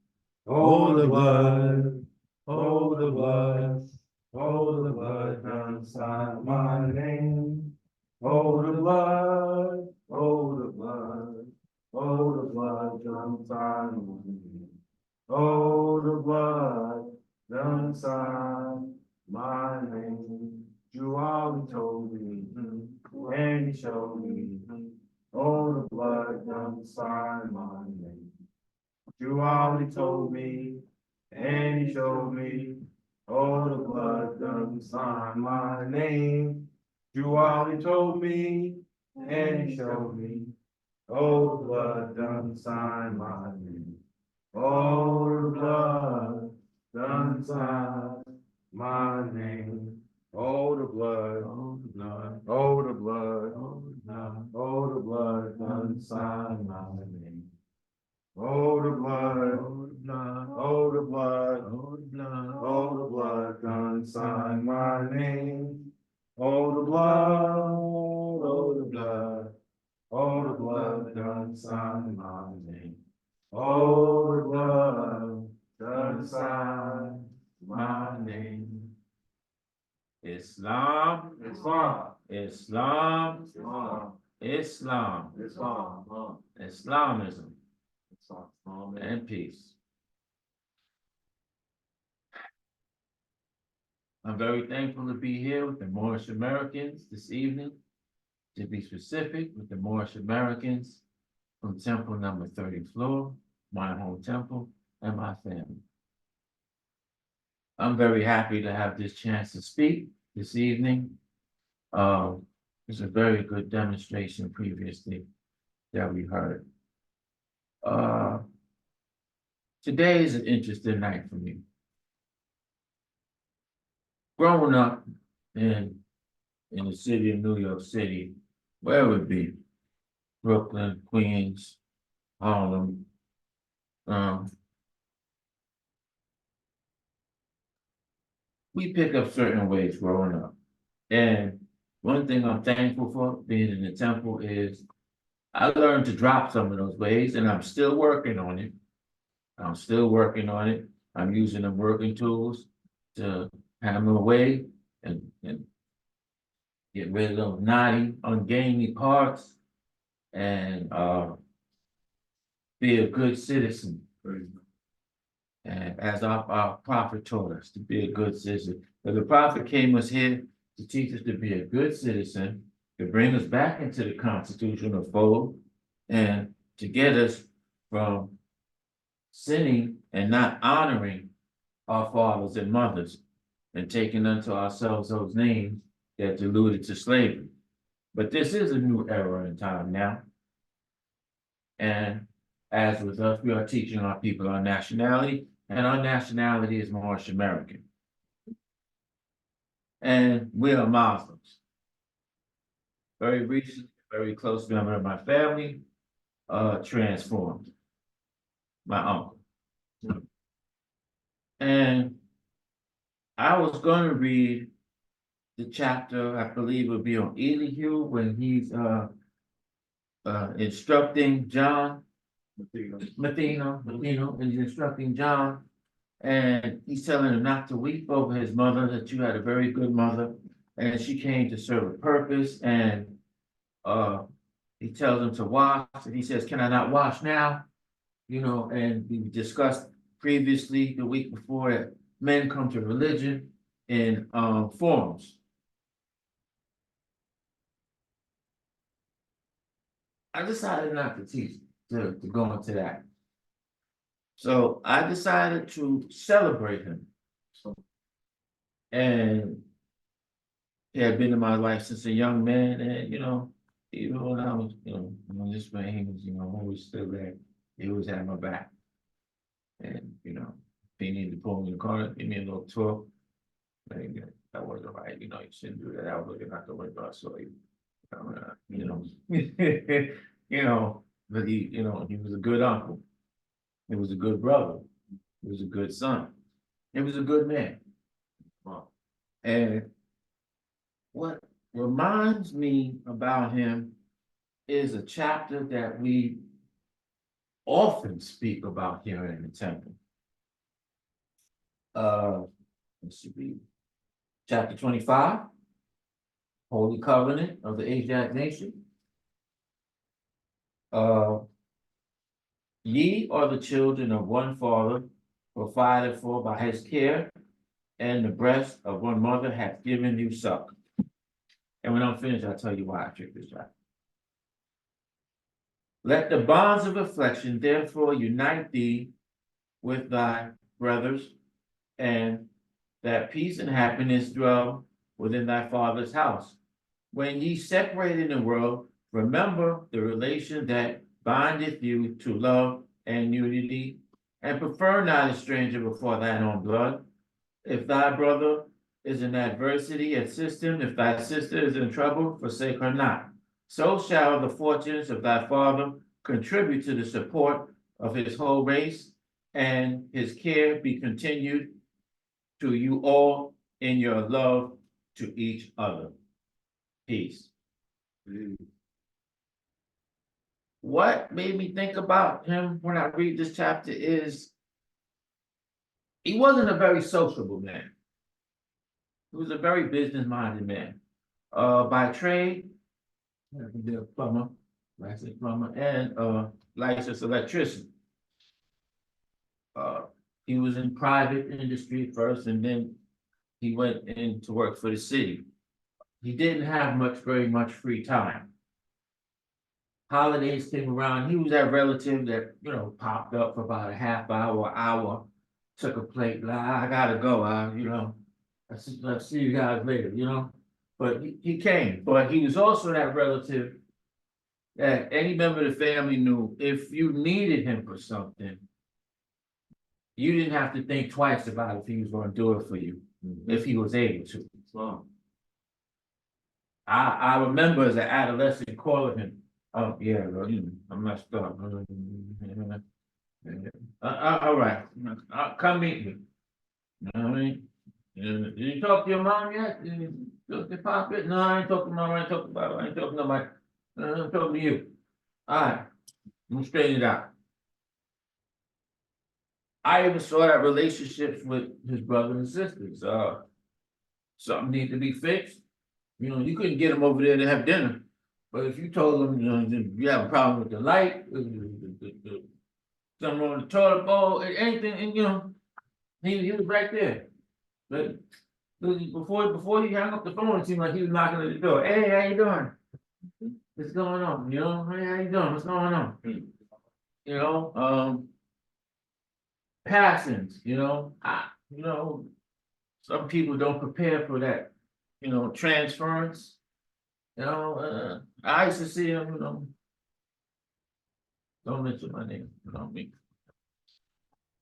Oh, the blood. Oh, the blood. Oh, the blood done sign my name. Oh, the blood. Oh, the blood. Oh, the blood done sign my name. Oh, the blood done sign my name. You all told me, and he showed me. Oh, the blood done sign my name. You all told me, and he showed me. Oh, the blood done sign my name. You all told me, and he showed me. Oh, the blood done sign my name. Oh, the blood done sign my name. Oh, the blood, oh, the blood, oh, the blood, oh, the blood, oh, the blood done sign my name. Oh, the blood, oh, the blood, oh, the blood, oh, the blood, oh, the blood done sign my name. Oh, the blood, oh, the blood, oh, the blood done sign my name. Oh, the blood done sign my name. Islam, Islam, Islam, Islam, Islam, Islam, Islamism, and peace. I'm very thankful to be here with the Moorish Americans this evening. To be specific, with the Moorish Americans from temple number 34, my home temple, and my family. I'm very happy to have this chance to speak this evening. It's a very good demonstration previously that we heard. Today is an interesting night for me. growing up in the city of New York City, wherever it be, Brooklyn, Queens, Harlem, we pick up certain ways growing up. And one thing I'm thankful for being in the temple is I learned to drop some of those ways, and I'm still working on it. I'm still working on it. I'm using the working tools to hammer away and get rid of those naughty, ungainly parts and be a good citizen. And as our prophet taught us to be a good citizen. But the prophet came us here to teach us to be a good citizen, to bring us back into the constitutional fold, and to get us from sinning and not honoring our fathers and mothers and taking unto ourselves those names that deluded to slavery. But this is a new era in time now. And as with us, we are teaching our people our nationality, and our nationality is Moorish American. And we are Muslims. Very recent, very close member of my family, transformed. My uncle. And I was going to read the chapter, I believe would be on Elihu when he's instructing John. Mathino, and he's instructing John. And he's telling him not to weep over his mother, that you had a very good mother, and she came to serve a purpose. And he tells him to wash, and he says, "Can I not wash now?" And we discussed previously the week before that men come to religion in forms. I decided not to teach, to go into that. So I decided to celebrate him. And he had been in my life since a young man, and even when I was, when this man, he was, always still there. He always had my back. And if he needed to pull me in the car, give me a little tour. That wasn't right, you shouldn't do that. I was looking out the window, I saw you. But he was a good uncle. He was a good brother. He was a good son. He was a good man. And what reminds me about him is a chapter that we often speak about here in the temple. Let's see, chapter 25, Holy Covenant of the Asiatic Nation. Ye are the children of one father, provided for by his care, and the breast of one mother hath given you suck. And when I'm finished, I'll tell you why I took this chapter. Let the bonds of affection therefore unite thee with thy brothers, and that peace and happiness dwell within thy father's house. When ye separate in the world, remember the relation that bindeth you to love and unity, and prefer not a stranger before thine own blood. If thy brother is in adversity, assist him. If thy sister is in trouble, forsake her not. So shall the fortunes of thy father contribute to the support of his whole race, and his care be continued to you all in your love to each other. Peace. What made me think about him when I read this chapter is he wasn't a very sociable man. He was a very business-minded man. By trade, he be a plumber, licensed plumber, and licensed electrician. He was in private industry first, and then he went in to work for the city. He didn't have very much free time. Holidays came around, he was that relative that, popped up for about a half hour, took a plate, I gotta go, I'll see you guys later, But he came, but he was also that relative that any member of the family knew if you needed him for something, you didn't have to think twice about if he was gonna do it for you, if he was able to. I remember as an adolescent calling him, oh, yeah, Lord, I messed up. All right, come meet me. You know what I mean? Did you talk to your mom yet? Did you talk to pop it? No, I ain't talking to mom, I ain't talking about it, I ain't talking to nobody. I'm talking to you. All right, I'm straighten it out. I even saw that relationships with his brothers and sisters, something need to be fixed. You know, you couldn't get them over there to have dinner, but if you told them, you know, you have a problem with the light, something on the toilet bowl, anything, and you know, he was right there. But before he hung up the phone, it seemed like he was knocking at the door. Hey, how you doing? What's going on? You know, hey, how you doing? What's going on? You know, passings, you know, some people don't prepare for that, you know, transference. You know, I used to see him, you know. Don't mention my name, you know me.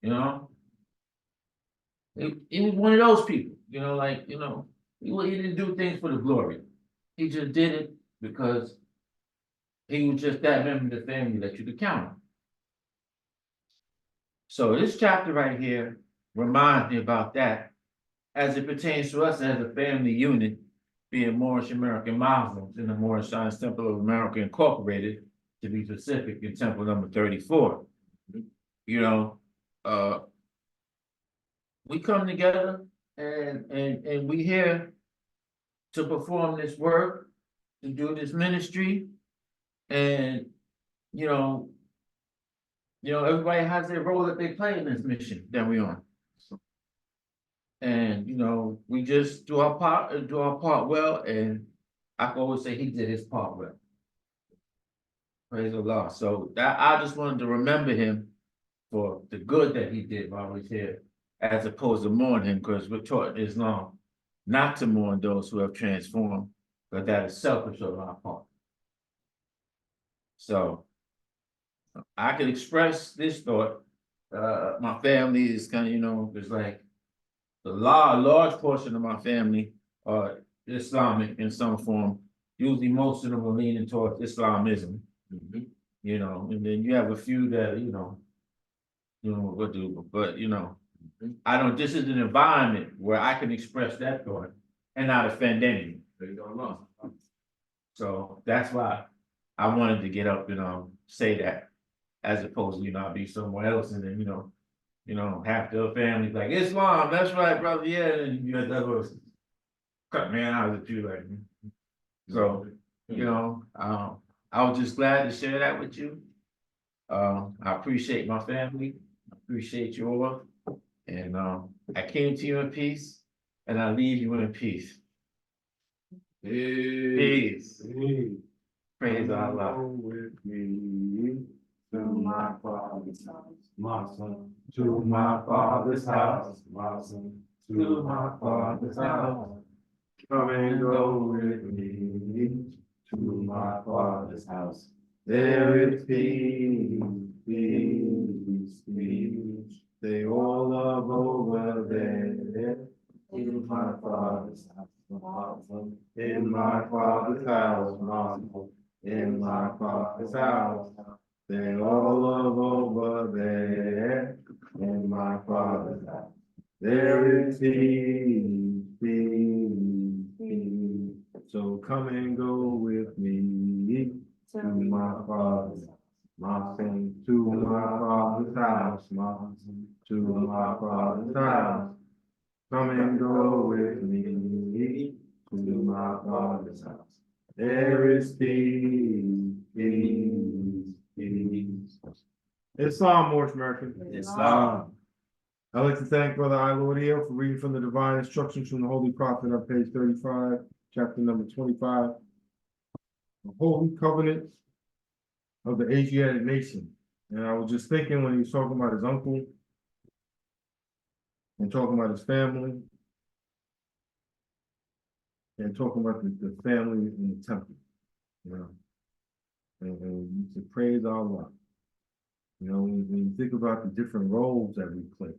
You know? He was one of those people, you know, like, you know, he didn't do things for the glory. He just did it because he was just that member of the family that you could count on. So this chapter right here reminds me about that as it pertains to us as a family unit, being Moorish American Muslims in the Moorish Science Temple of America Incorporated, to be specific, in Temple number 34. You know, we come together and we here to perform this work, to do this ministry, and everybody has their role that they play in this mission that we're on. And we just do our part well, and I can always say he did his part well. Praise the Lord. So that I just wanted to remember him for the good that he did while he was here, as opposed to mourn him, because we're taught in Islam not to mourn those who have transformed, but that is selfish on our part. So I could express this thought. My family is kind of, it's like a large portion of my family are Islamic in some form. Usually most of them are leaning towards Islamism. And then you have a few that, what do, but I don't, this is an environment where I can express that thought and not offend anyone. So that's why I wanted to get up and say that, as opposed to, I'll be somewhere else and then, half the families like Islam, that's right, brother, yeah, and you had that was cut man out at you like, so, I was just glad to share that with you. I appreciate my family, I appreciate you all, and I came to you in peace, and I leave you in peace. Peace. Praise Allah. With me to my father's house, my son. To my father's house, my son. To my father's house. Come and go with me to my father's house. There is peace, peace, peace. They all love over there. In my father's house, in my father's house, in my father's house. They all love over there. In my father's house. There is peace, peace, peace. So come and go with me to my father's house, my son. To my father's house, my son. To my father's house. Come and go with me to my father's house. There is peace, peace, peace. Islam, Moorish American. Islam. I'd like to thank Brother Ilordio for reading from the Divine Instructions from the Holy Prophet on page 35, chapter number 25. The Holy Covenant of the Asiatic Nation. And I was just thinking when he was talking about his uncle and talking about his family and talking about the family in the temple, and to praise Allah. When you think about the different roles that we play,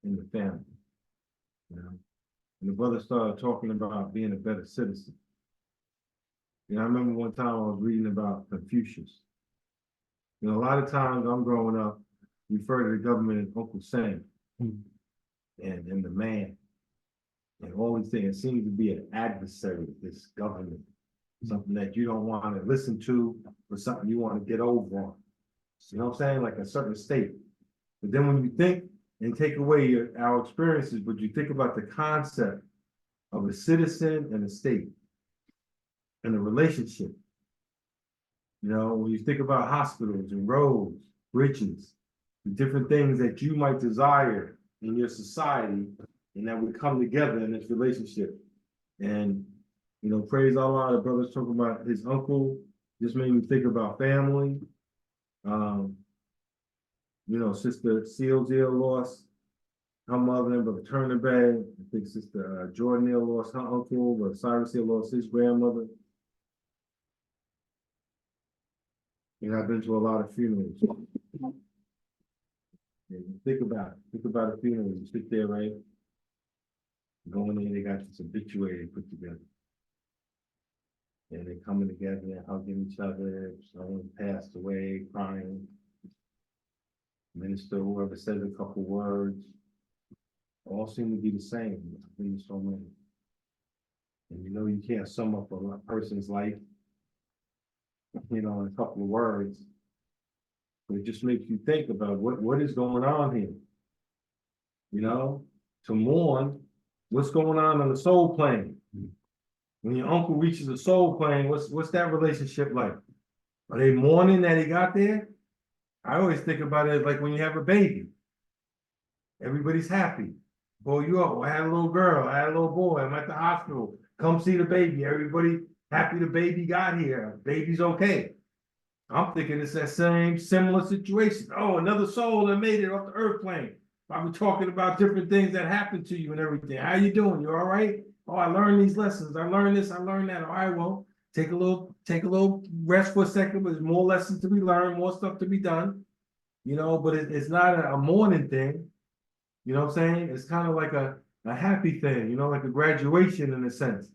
in the family. You know, and the brother started talking about being a better citizen. You know, I remember one time I was reading about Confucius. You know, a lot of times I'm growing up, we refer to the government as Uncle Sam and the man. And all these things, it seems to be an adversary, this government, something that you don't want to listen to, or something you want to get over on. You know what I'm saying? Like a certain state. But then when you think and take away our experiences, but you think about the concept of a citizen and a state and the relationship. You know, when you think about hospitals and roads, bridges, the different things that you might desire in your society, and that would come together in this relationship. And, you know, praise Allah, the brother's talking about his uncle, just made me think about family. You know, Sister Sealsdale lost her mother, and Brother Turnabay. I think Sister Jordan Neal lost her uncle, but Cyrus Hill lost his grandmother. You know, I've been to a lot of funerals. And think about a funeral. You sit there, right? Go in there, they got this obituary put together. And they're coming together and hugging each other. Someone passed away, crying. Minister, whoever said a couple words, all seem to be the same. I think so many. And you know, you can't sum up a person's life, you know, in a couple of words. But it just makes you think about what is going on here. You know, to mourn, what's going on the soul plane? When your uncle reaches the soul plane, what's that relationship like? Are they mourning that he got there? I always think about it like when you have a baby. Everybody's happy. Boy, I had a little girl, I had a little boy, I'm at the hospital. Come see the baby. Everybody happy the baby got here. Baby's okay. I'm thinking it's that same similar situation. Oh, another soul that made it off the earth plane. I was talking about different things that happened to you and everything. How you doing? You all right? Oh, I learned these lessons. I learned this, I learned that. All right, well, take a little rest for a second, but there's more lessons to be learned, more stuff to be done. You know, but it's not a mourning thing. You know what I'm saying? It's kind of like a happy thing, you know, like a graduation in a sense.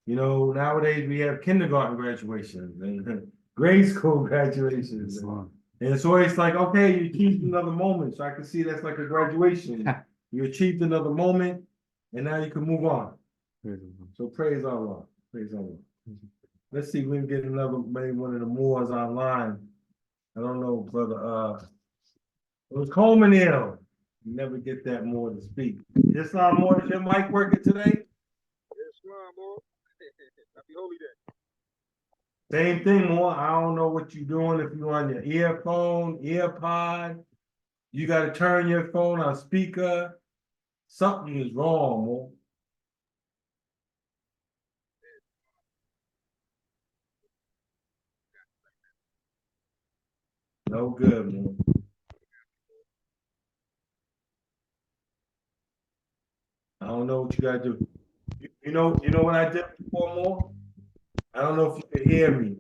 You know, nowadays we have kindergarten graduations and grade school graduations. And it's always like, okay, you achieved another moment. So I can see that's like a graduation. You achieved another moment and now you can move on. So praise Allah. Praise Allah. Let's see if we can get maybe one of the Moors online. I don't know, brother. It was Coleman Hill. You never get that Moor to speak. Islam Moor, is your mic working today? Islam, Moor. Happy Holy Day. Same thing, Moor. I don't know what you're doing. If you're on your earphone, earpod, you got to turn your phone on speaker. Something is wrong, Moor. No good, Moor. I don't know what you gotta do. You know what I did before, Moore? I don't know if you can hear me,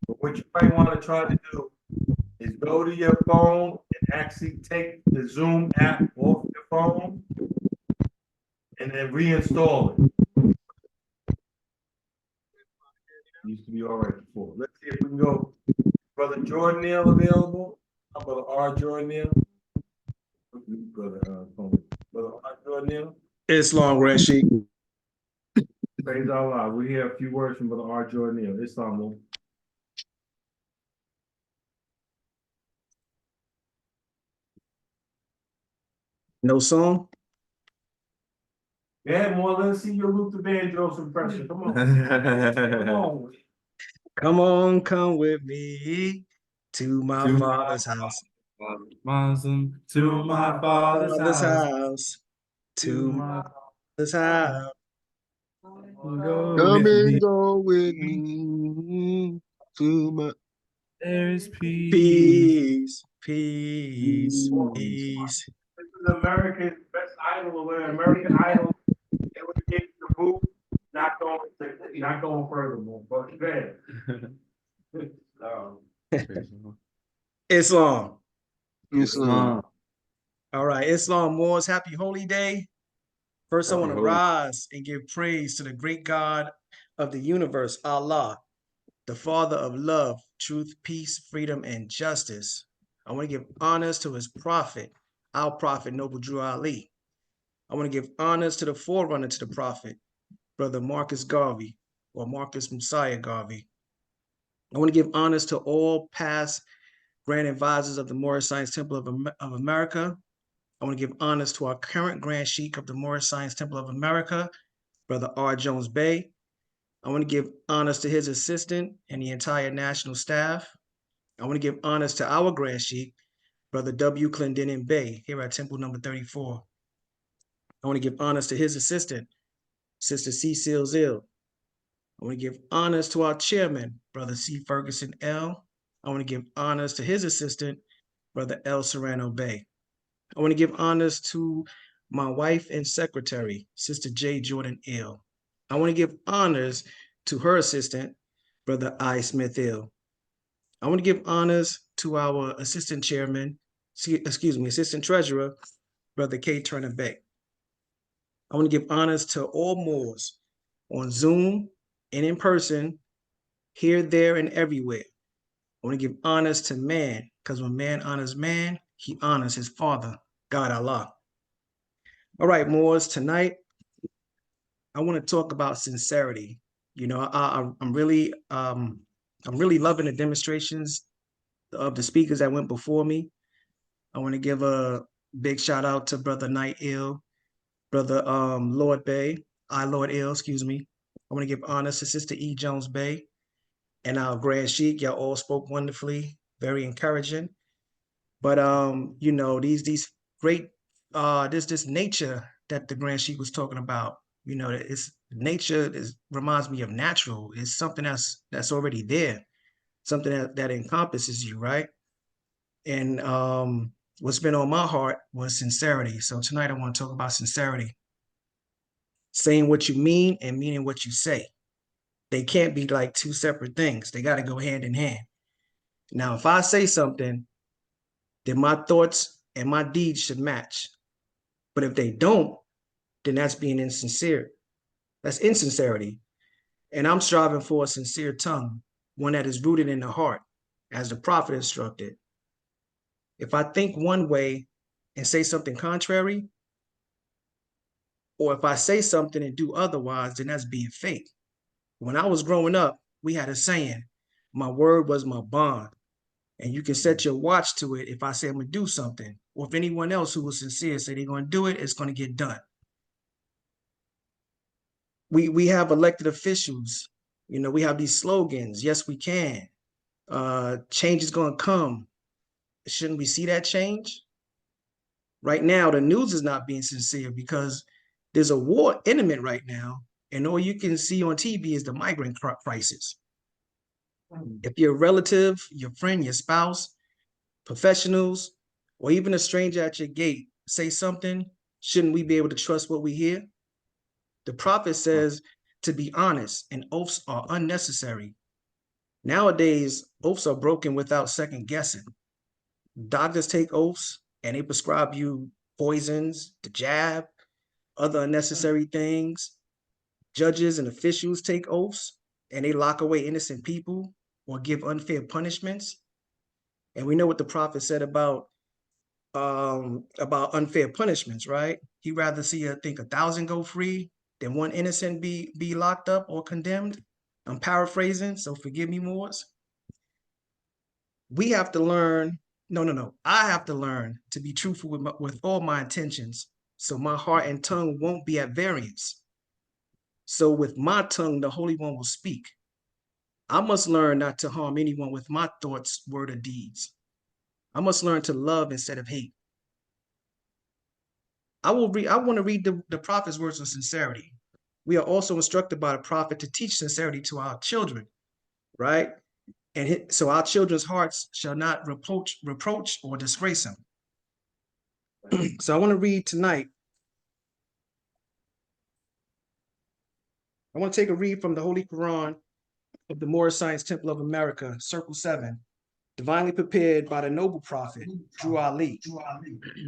but what you might want to try to do is go to your phone and actually take the Zoom app off your phone and then reinstall it. Used to be all right before. Let's see if we can go. Brother Jordan Neal available? Brother R. Jordan Neal? Brother R. Jordan Neal? Islam, Rashid. Praise Allah. We hear a few words from Brother R. Jordan Neal. Islam. No song? Yeah, more. Let's see your Luther Vandross impression. Come on. Come on. Come on, come with me to my father's house. Muslim, to my father's house. To my father's house. Come and go with me to my. There is peace. Peace. This is America's Best Idol, where American Idol, they would get the boot, not going furthermore, but bad. Islam. Islam. All right. right, Islam Moors, happy holy day. First, I Happy want to holy- rise and give praise to the great God of the universe, Allah, the Father of love, truth, peace, freedom, and justice. I want to give honors to his prophet, our prophet, Noble Drew Ali. I want to give honors to the forerunner to the prophet, Brother Marcus Garvey, or Marcus Messiah Garvey. I want to give honors to all past Grand Advisors of the Moorish Science Temple of America. I want to give honors to our current Grand Sheik of the Moorish Science Temple of America, Brother R. Jones Bey. I want to give honors to his assistant and the entire national staff. I want to give honors to our Grand Sheik, Brother W. Clendenin Bey, here at Temple number 34. I want to give honors to his assistant, Sister C. Seals Ill. I want to give honors to our chairman, Brother C. Ferguson L. I want to give honors to his assistant, Brother L. Serrano Bey. I want to give honors to my wife and secretary, Sister J. Jordan Ill. I want to give honors to her assistant, Brother I. Smith Ill. I want to give honors to our assistant chairman, assistant treasurer, Brother K. Turner Beck. I want to give honors to all Moors on Zoom and in person, here, there, and everywhere. I want to give honors to man, because when man honors man, he honors his father, God Allah. All right, Moors, tonight, I want to talk about sincerity. You know, I'm really loving the demonstrations of the speakers that went before me. I want to give a big shout out to Brother Knight Ill, Brother Lord Bay, Lord Ill, excuse me. I want to give honors to Sister E. Jones Bay and our Grand Sheik. Y'all all spoke wonderfully, very encouraging. But you know, these great this nature that the Grand Sheik was talking about, you know, it's nature reminds me of natural. It's something that's already there, something that encompasses you, right? And what's been on my heart was sincerity. So tonight I want to talk about sincerity. Saying what you mean and meaning what you say. They can't be like two separate things. They got to go hand in hand. Now, if I say something, then my thoughts and my deeds should match. But if they don't, then that's being insincere. That's insincerity. And I'm striving for a sincere tongue, one that is rooted in the heart, as the prophet instructed. If I think one way and say something contrary, or if I say something and do otherwise, then that's being fake. When I was growing up, we had a saying, my word was my bond. And you can set your watch to it if I say I'm going to do something. Or if anyone else who was sincere say they're going to do it, it's going to get done. We have elected officials. You know, we have these slogans. Yes, we can. Change is going to come. Shouldn't we see that change? Right now, the news is not being sincere because there's a war imminent right now. And all you can see on TV is the migrant crisis. If your relative, your friend, your spouse, professionals, or even a stranger at your gate say something, shouldn't we be able to trust what we hear? The prophet says to be honest, and oaths are unnecessary. Nowadays, oaths are broken without second guessing. Doctors take oaths and they prescribe you poisons, the jab, other unnecessary things. Judges and officials take oaths and they lock away innocent people or give unfair punishments. And we know what the prophet said about unfair punishments, right? He'd rather see, I think, 1,000 go free than one innocent be locked up or condemned. I'm paraphrasing, so forgive me, Moors. We have to learn, no. I have to learn to be truthful with all my intentions, so my heart and tongue won't be at variance. So with my tongue, the Holy One will speak. I must learn not to harm anyone with my thoughts, word, or deeds. I must learn to love instead of hate. I want to read the prophet's words of sincerity. We are also instructed by the prophet to teach sincerity to our children, right? And so our children's hearts shall not reproach or disgrace them. So I want to read tonight. I want to take a read from the Holy Quran of the Moorish Science Temple of America, Circle 7. divinely prepared by the noble prophet, Drew Ali,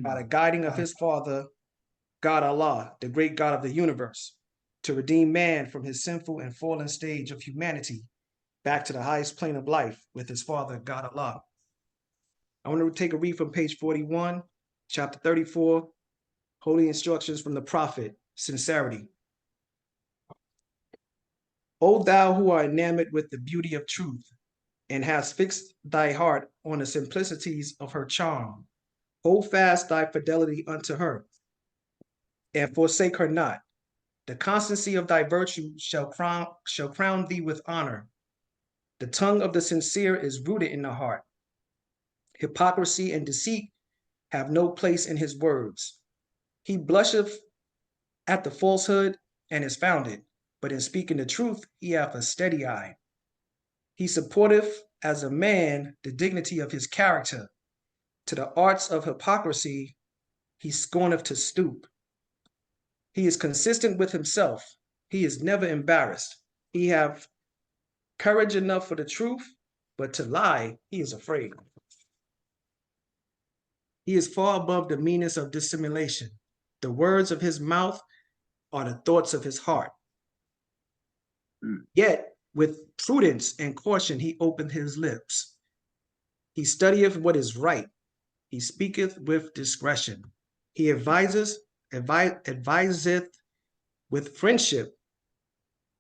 by the guiding of his father, God Allah, the great God of the universe, to redeem man from his sinful and fallen stage of humanity back to the highest plane of life with his father, God Allah. I want to take a read from page 41, chapter 34, holy instructions from the prophet, sincerity. O thou who art enamored with the beauty of truth, and hast fixed thy heart on the simplicities of her charm, hold fast thy fidelity unto her, and forsake her not. The constancy of thy virtue shall crown thee with honor. The tongue of the sincere is rooted in the heart. Hypocrisy and deceit have no place in his words. He blusheth at the falsehood and is founded, but in speaking the truth he hath a steady eye. He supporteth as a man the dignity of his character. To the arts of hypocrisy he scorneth to stoop. He is consistent with himself. He is never embarrassed. He have courage enough for the truth, but to lie he is afraid. He is far above the meanness of dissimulation. The words of his mouth are the thoughts of his heart. Yet with prudence and caution he opened his lips. He studieth what is right. He speaketh with discretion. He adviseth with friendship.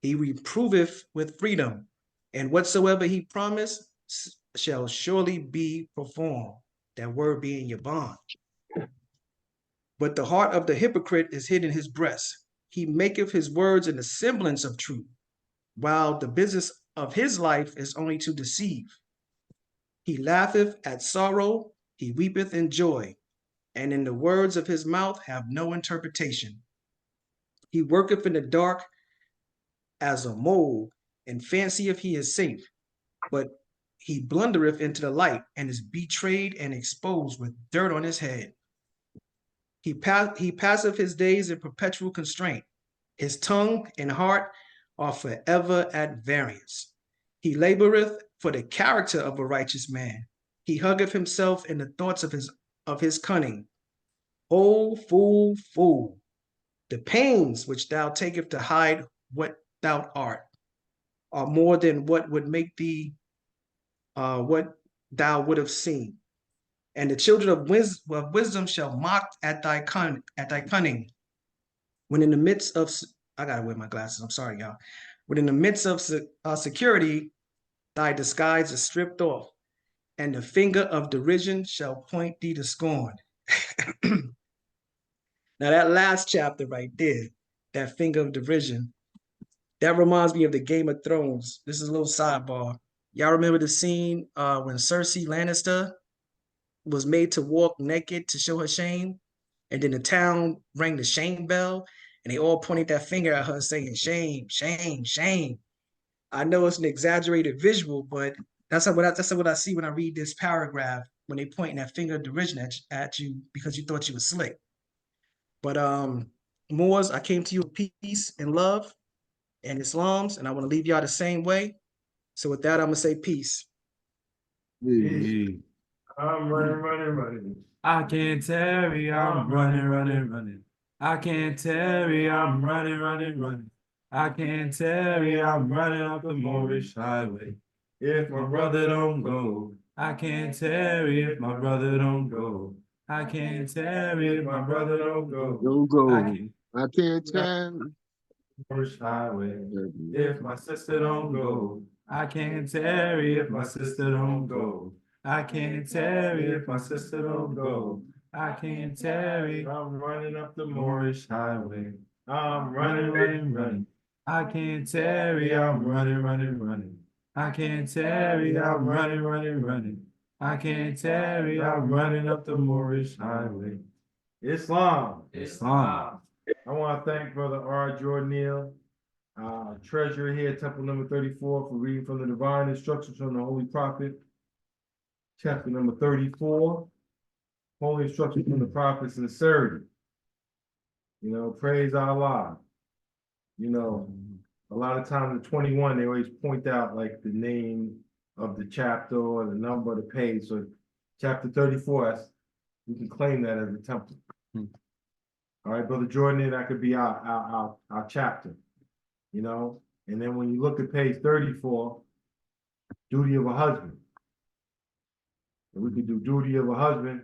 He reproveth with freedom. And whatsoever he promised shall surely be performed. That word being your bond. But the heart of the hypocrite is hid in his breast. He maketh his words in the semblance of truth, while the business of his life is only to deceive. He laugheth at sorrow, he weepeth in joy, and in the words of his mouth have no interpretation. He worketh in the dark as a mole, and fancieth he is safe, but he blundereth into the light, and is betrayed and exposed with dirt on his head. He passeth his days in perpetual constraint. His tongue and heart are forever at variance. He laboreth for the character of a righteous man. He huggeth himself in the thoughts of his cunning. O fool, fool, the pains which thou takest to hide what thou art are more than what would make thee what thou would have seen. And the children of wisdom shall mock at thy cunning. When in the midst of, I gotta wear my glasses, I'm sorry, y'all. When in the midst of security, thy disguise is stripped off, and the finger of derision shall point thee to scorn. Now that last chapter right there, that finger of derision, that reminds me of the Game of Thrones. This is a little sidebar. Y'all remember the scene when Cersei Lannister was made to walk naked to show her shame? And then the town rang the shame bell, and they all pointed that finger at her saying, shame, shame, shame. I know it's an exaggerated visual, but that's what I see when I read this paragraph, when they pointing that finger of derision at you because you thought you were slick. But Moors, I came to you with peace and love and Islams, and I want to leave y'all the same way. So with that, I'm gonna say peace. Hey. I'm running. I can't tarry, I'm running. I can't tarry, I'm running. I can't tarry, I'm running up the Moorish highway. If my brother don't go, I can't tarry if my brother don't go. I can't tarry if my brother don't go. Don't go. I can't tell. Moorish highway. If my sister don't go, I can't tarry if my sister don't go. I can't tarry if my sister don't go. I can't tarry. I'm running up the Moorish highway. I'm running. I can't tarry. I'm running. I can't tarry. I'm running. I can't tarry. I'm running up the Moorish highway. Islam. Islam. I want to thank Brother R. Jordan Neal, treasurer here at Temple number 34, for reading from the divine instructions from the Holy Prophet, chapter number 34, Holy Instructions from the Prophet, sincerity. You know, praise Allah. You know, a lot of times in 21, they always point out like the name of the chapter or the number of the page, so chapter 34, we can claim that as a temple. All right, Brother Jordan, that could be our chapter, you know? And then when you look at page 34, duty of a husband. And we could do duty of a husband,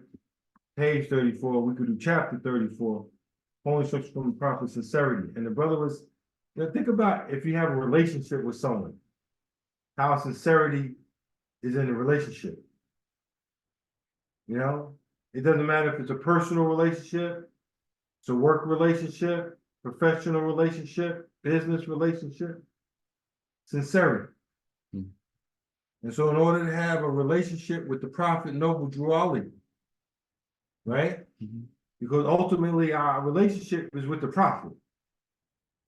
page 34, we could do chapter 34, holy instruction from the prophet, sincerity. And the brother was, you know, think about if you have a relationship with someone, how sincerity is in the relationship. You know, it doesn't matter if it's a personal relationship, it's a work relationship, professional relationship, business relationship, sincerity. And so in order to have a relationship with the prophet Noble Drew Ali, right? Because ultimately our relationship is with the prophet.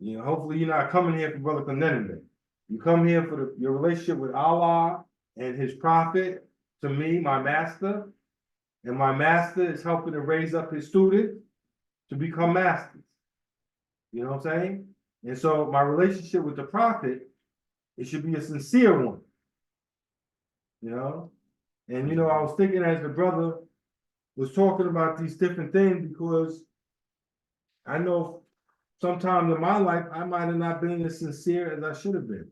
You know, hopefully you're not coming here for Brother Condenman. You come here for your relationship with Allah and his prophet, to me, my master, and my master is helping to raise up his students to become masters. You know what I'm saying? And so my relationship with the prophet, it should be a sincere one. You know? And you know, I was thinking as the brother was talking about these different things, because I know sometimes in my life, I might have not been as sincere as I should have been.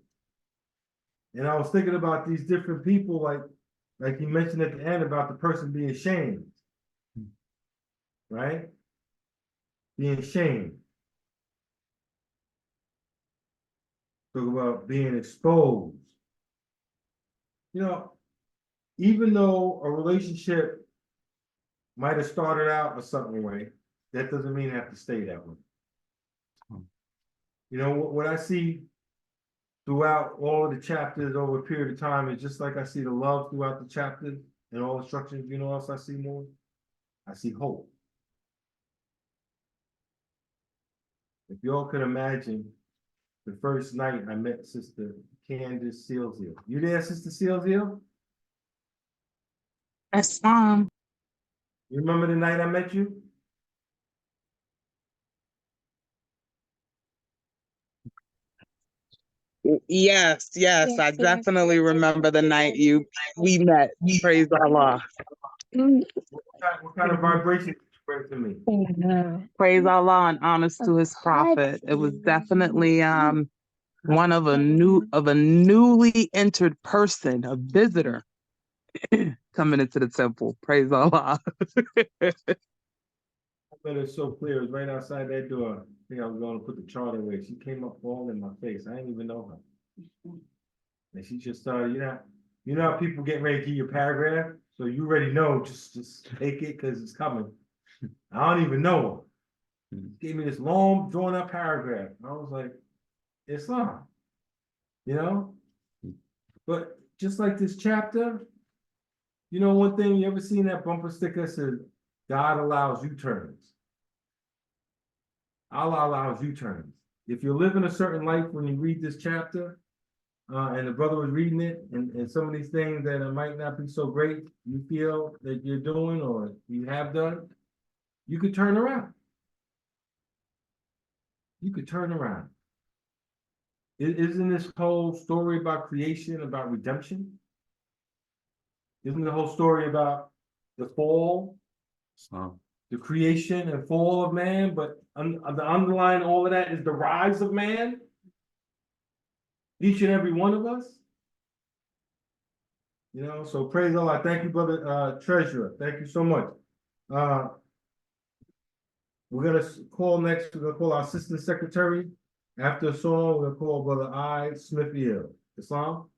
And I was thinking about these different people, like you mentioned at the end about the person being shamed, right? Being shamed. Talk about being exposed. You know, even though a relationship might have started out a certain way, that doesn't mean it have to stay that way. You know, what I see throughout all of the chapters over a period of time is just like I see the love throughout the chapters and all instructions. You know what else I see more? I see hope. If y'all could imagine the first night I met Sister Candace Sealshill. You there, Sister Sealshill? Yes, You remember the night I met you? yes, I definitely remember the night we met. Praise Allah. What kind of vibration did you bring to me? Praise Allah and honors to his prophet. It was definitely one of a newly entered person, a visitor coming into the temple. Praise Allah. But it's so clear, it was right outside that door. I think I was going to put the chart away. She came up all in my face. I didn't even know her. And she just started, you know how people get ready to give you a paragraph? So you already know, just take it because it's coming. I don't even know her. Gave me this long, drawn up paragraph. And I was like, Islam, you know? But just like this chapter, you know, one thing, you ever seen that bumper sticker that says, God allows U-turns? Allah allows U-turns. If you're living a certain life when you read this chapter, and the brother was reading it, and some of these things that might not be so great, you feel that you're doing or you have done, you could turn around. You could turn around. Isn't this whole story about creation, about redemption? Isn't the whole story about the fall, the creation and fall of man, but the underlying all of that is the rise of man? Each and every one of us. You know, so praise Allah. Thank you, brother treasurer. Thank you so much. We're gonna call next, we're gonna call our assistant secretary. After the song, we're gonna call brother I. Smith-Hill. Islam?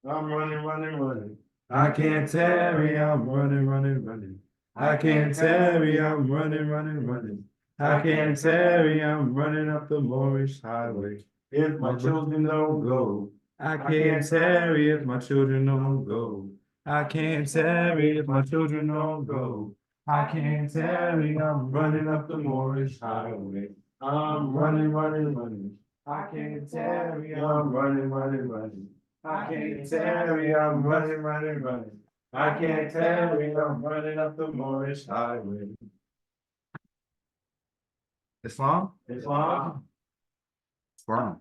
I'm running. I can't tarry, I'm running. I can't tarry, I'm running. I can't tarry, I'm running up the Moorish highway. If my children don't go, I can't tarry if my children don't go. I can't tarry if my children don't go. I can't tarry, I'm running up the Moorish highway. I'm running. I can't tarry, I'm running. I can't tarry, I'm running. I can't tarry, I'm running up the Moorish highway. Islam? Islam. Islam.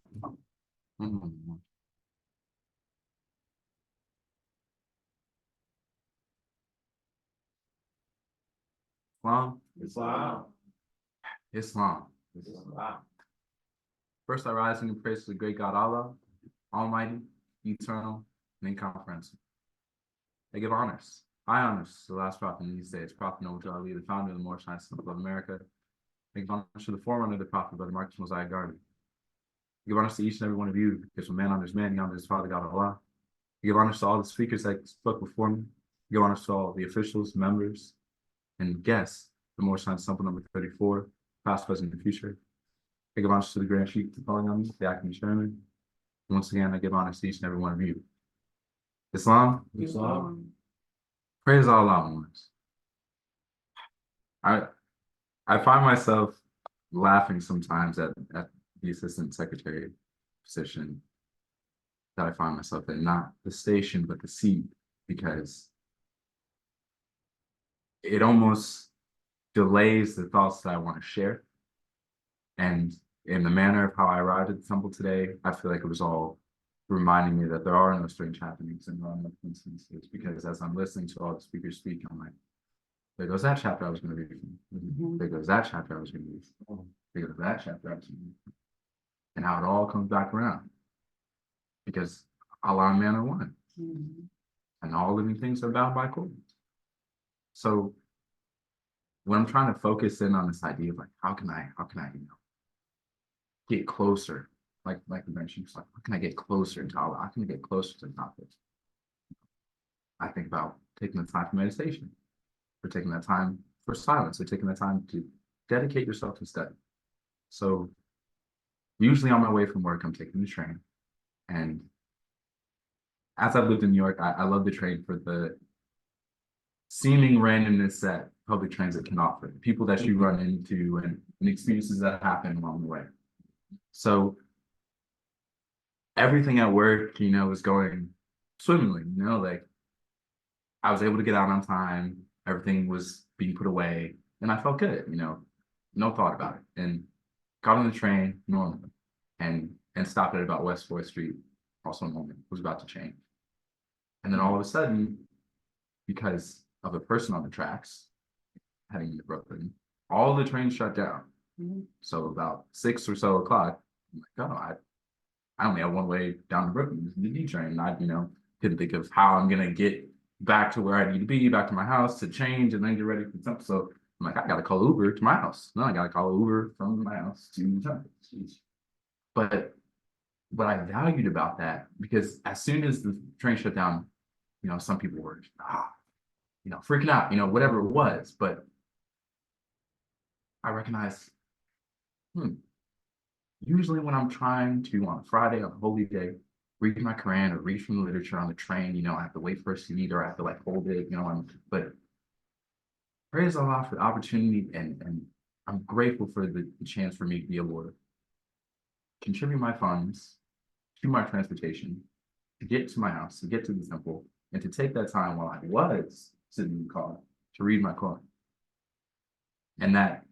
Islam. Islam. Islam. Islam. First, I rise in praise to the great God Allah, Almighty, Eternal, and Incomprehensible. I give honors, high honors to the last prophet in these days, Prophet Noah Ali, the founder of the Moorish Temple of America. I give honors to the forerunner of the prophet, Brother Marcus Mosiah Garvey. I give honors to each and every one of you, because when man honors man, he honors his Father God Allah. I give honors to all the speakers that spoke before me. I give honors to all the officials, members, and guests of the Moorish Temple number 34, past, present, and future. I give honors to the Grand Sheikh for calling on me, the acting chairman. And once again, I give honors to each and every one of you. Islam. Islam. Praise Allah once. I find myself laughing sometimes at the assistant secretary position that I find myself in, not the station, but the seat, because it almost delays the thoughts that I want to share. And in the manner of how I arrived at the temple today, I feel like it was all reminding me that there are no strange happenings and no instances, because as I'm listening to all the speakers speak, I'm like, there goes that chapter I was going to read from. There goes that chapter I was going to read from. There goes that chapter I was going to read from. And how it all comes back around. Because Allah and man are one. And all living things are bound by cords. So when I'm trying to focus in on this idea of like, how can I, get closer? Like you mentioned, it's like, how can I get closer to Allah? How can I get closer to God? I think about taking the time for meditation, or taking that time for silence, or taking the time to dedicate yourself to study. So usually on my way from work, I'm taking the train. And as I've lived in New York, I love the train for the seeming randomness that public transit can offer, people that you run into and experiences that happen along the way. So everything at work, was going swimmingly, like I was able to get out on time, everything was being put away, and I felt good, no thought about it. And got on the train normally and stopped at about West 4th Street, also normally, was about to change. And then all of a sudden, because of a person on the tracks heading into Brooklyn, all the trains shut down. So about 6 or so o'clock, I'm like, oh, I only have one way down to Brooklyn, the D train. I, couldn't think of how I'm gonna get back to where I need to be, back to my house to change and then get ready for something. So I'm like, I gotta call Uber to my house. No, I gotta call Uber from my house to the temple. But what I valued about that, because as soon as the train shut down, some people were, freaking out, whatever it was. But I recognized, usually when I'm trying to, on a Friday, on a holy day, read my Quran or read from the literature on the train, I have to wait for a seat or I have to hold it, but praise Allah for the opportunity, and I'm grateful for the chance for me to be able to contribute my funds to my transportation, to get to my house, to get to the temple, and to take that time while I was sitting in the car to read my Quran. And that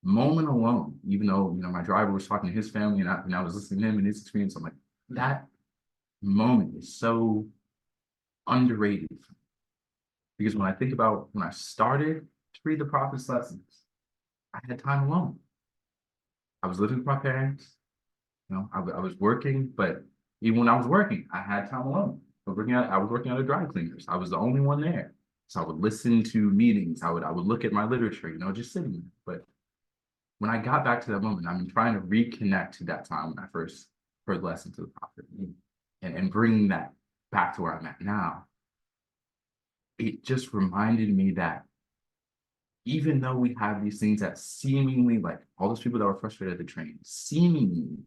moment alone, even though my driver was talking to his family and I was listening to him and his experience, I'm like, that moment is so underrated. Because when I think about when I started to read the Prophet's lessons, I had time alone. I was living with my parents, I was working, but even when I was working, I had time alone. I was working at a dry cleaners. I was the only one there. So I would listen to meetings. I would look at my literature, just sitting there. But when I got back to that moment, I'm trying to reconnect to that time when I first heard lessons to the Prophet and bring that back to where I'm at now. It just reminded me that even though we have these things that seemingly, like all those people that were frustrated at the train, seemingly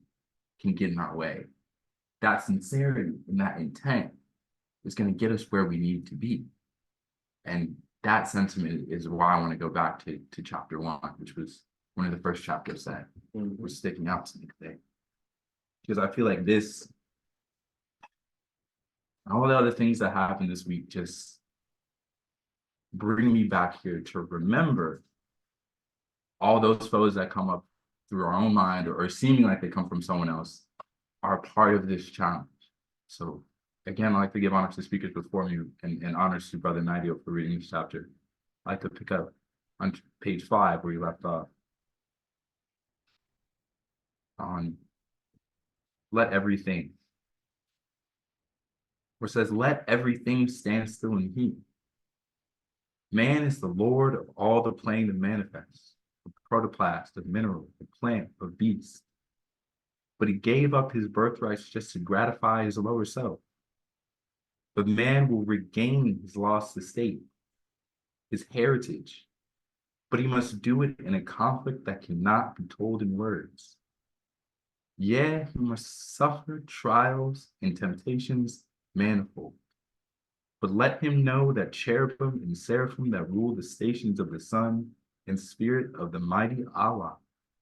can get in our way, that sincerity and that intent is going to get us where we need to be. And that sentiment is why I want to go back to chapter 1, which was one of the first chapters that was sticking out to me today. Because I feel like this, all the other things that happened this week just bring me back here to remember all those foes that come up through our own mind or seeming like they come from someone else are part of this challenge. So again, I'd like to give honor to the speakers before me and honors to Brother Nadio for reading this chapter. I'd like to pick up on page 5 where you left off. On let everything, where it says, let everything stand still in heat. Man is the Lord of all the plane that manifests, the protoplast, the mineral, the plant, the beast. But he gave up his birthrights just to gratify his lower self. But man will regain his lost estate, his heritage, but he must do it in a conflict that cannot be told in words. Yeah, he must suffer trials and temptations manifold. But let him know that cherubim and seraphim that rule the stations of the sun and spirit of the mighty Allah,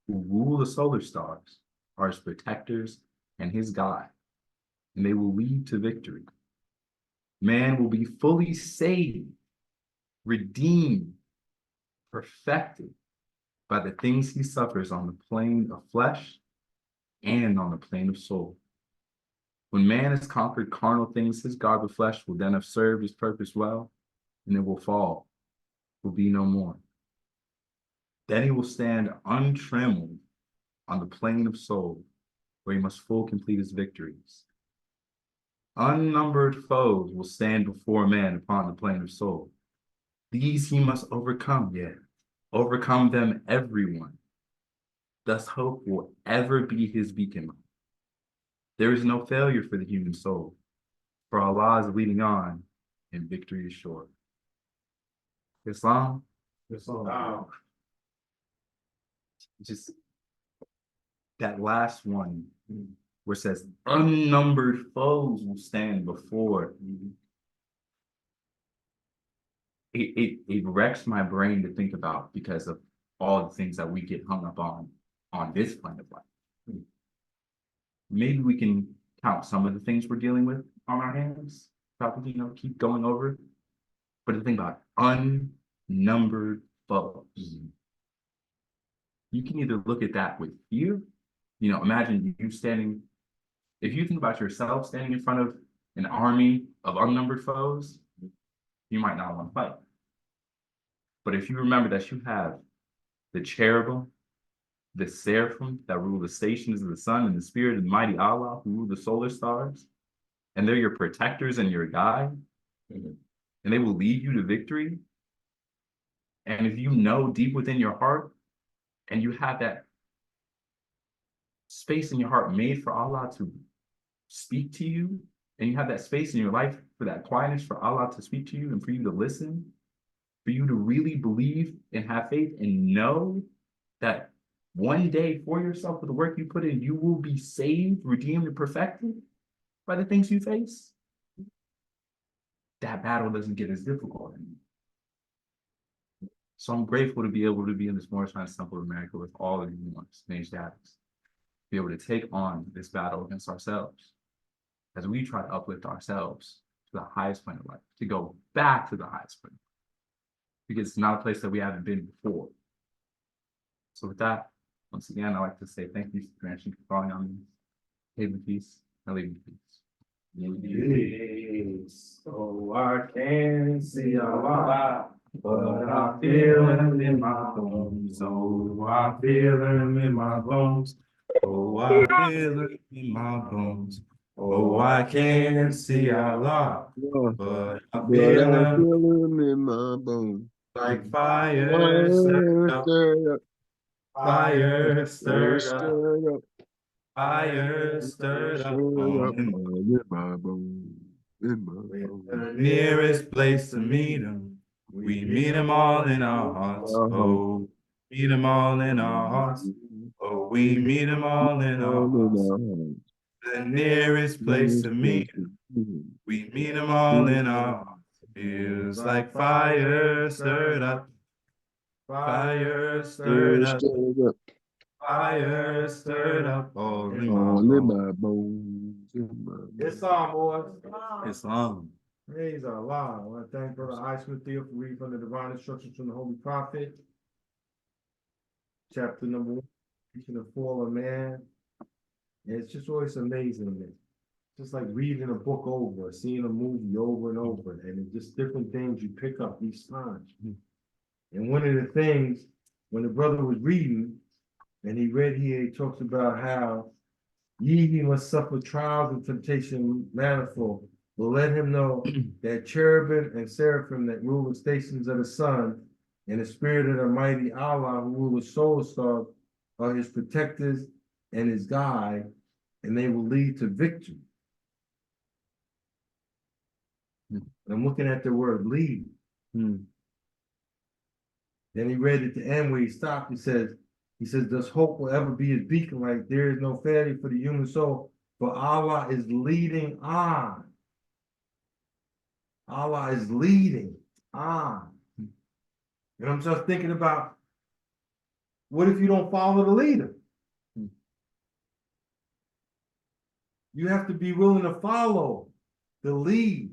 who rule the solar stars, are his protectors and his guide, and they will lead to victory. Man will be fully saved, redeemed, perfected by the things he suffers on the plane of flesh and on the plane of soul. When man has conquered carnal things, his God the flesh will then have served his purpose well, and it will fall, will be no more. Then he will stand untrammeled on the plane of soul, where he must full complete his victories. Unnumbered foes will stand before man upon the plane of soul. These he must overcome, yet overcome them everyone. Thus hope will ever be his beacon. There is no failure for the human soul, for Allah is leading on, and victory is sure. Islam, just that last one where it says unnumbered foes will stand before. It wrecks my brain to think about because of all the things that we get hung up on this planet of life. Maybe we can count some of the things we're dealing with on our hands, probably, keep going over. But the thing about unnumbered foes, you can either look at that with fear, imagine you standing, if you think about yourself standing in front of an army of unnumbered foes, you might not want to fight. But if you remember that you have the cherubim, the seraphim that rule the stations of the sun and the spirit of the mighty Allah who rule the solar stars, and they're your protectors and your guide, and they will lead you to victory. And if you know deep within your heart, and you have that space in your heart made for Allah to speak to you, and you have that space in your life for that quietness for Allah to speak to you and for you to listen, for you to really believe and have faith and know that one day for yourself with the work you put in, you will be saved, redeemed, and perfected by the things you face, that battle doesn't get as difficult anymore. So I'm grateful to be able to be in this Morris Science Temple of America with all of you ones, named status, be able to take on this battle against ourselves as we try to uplift ourselves to the highest point of life, to go back to the highest point, because it's not a place that we haven't been before. So with that, once again, I'd like to say thank you, Grant, for calling on me. Haven peace. I leave in peace. Yes, so I can see Allah, but I feel him in my bones. Oh, I feel him in my bones. Oh, I feel him in my bones. Oh, I can't see Allah, but I feel him in my bones. like fire stirred up, fire stirred up, fire stirred up in my bones. the nearest place to meet him. We meet him all in our hearts. Oh, meet him all in our hearts. Oh, we meet him all in our hearts. The nearest place to meet him. We meet him all in our hearts. Feels like fire stirred up. Fire stirred up. Fire stirred up all in my bones. Islam, boys. Islam. Praise Allah. I want to thank Brother Highsmith Theo for reading from the divine instructions from the Holy Prophet. Chapter number 1, teaching the fall of man. And it's just always amazing to me. Just like reading a book over, seeing a movie over and over, and it's just different things you pick up each time. And one of the things, when the brother was reading, and he read here, he talks about how ye must suffer trials and temptation manifold. But let him know that cherubim and seraphim that rule the stations of the sun, and the spirit of the mighty Allah who rule the solar stars are his protectors and his guide, and they will lead to victory. I'm looking at the word lead. Then he read at the end where he stopped, he says, thus hope will ever be his beacon light. There is no failure for the human soul, for Allah is leading on. Allah is leading on. And I'm just thinking about, what if you don't follow the leader? You have to be willing to follow the lead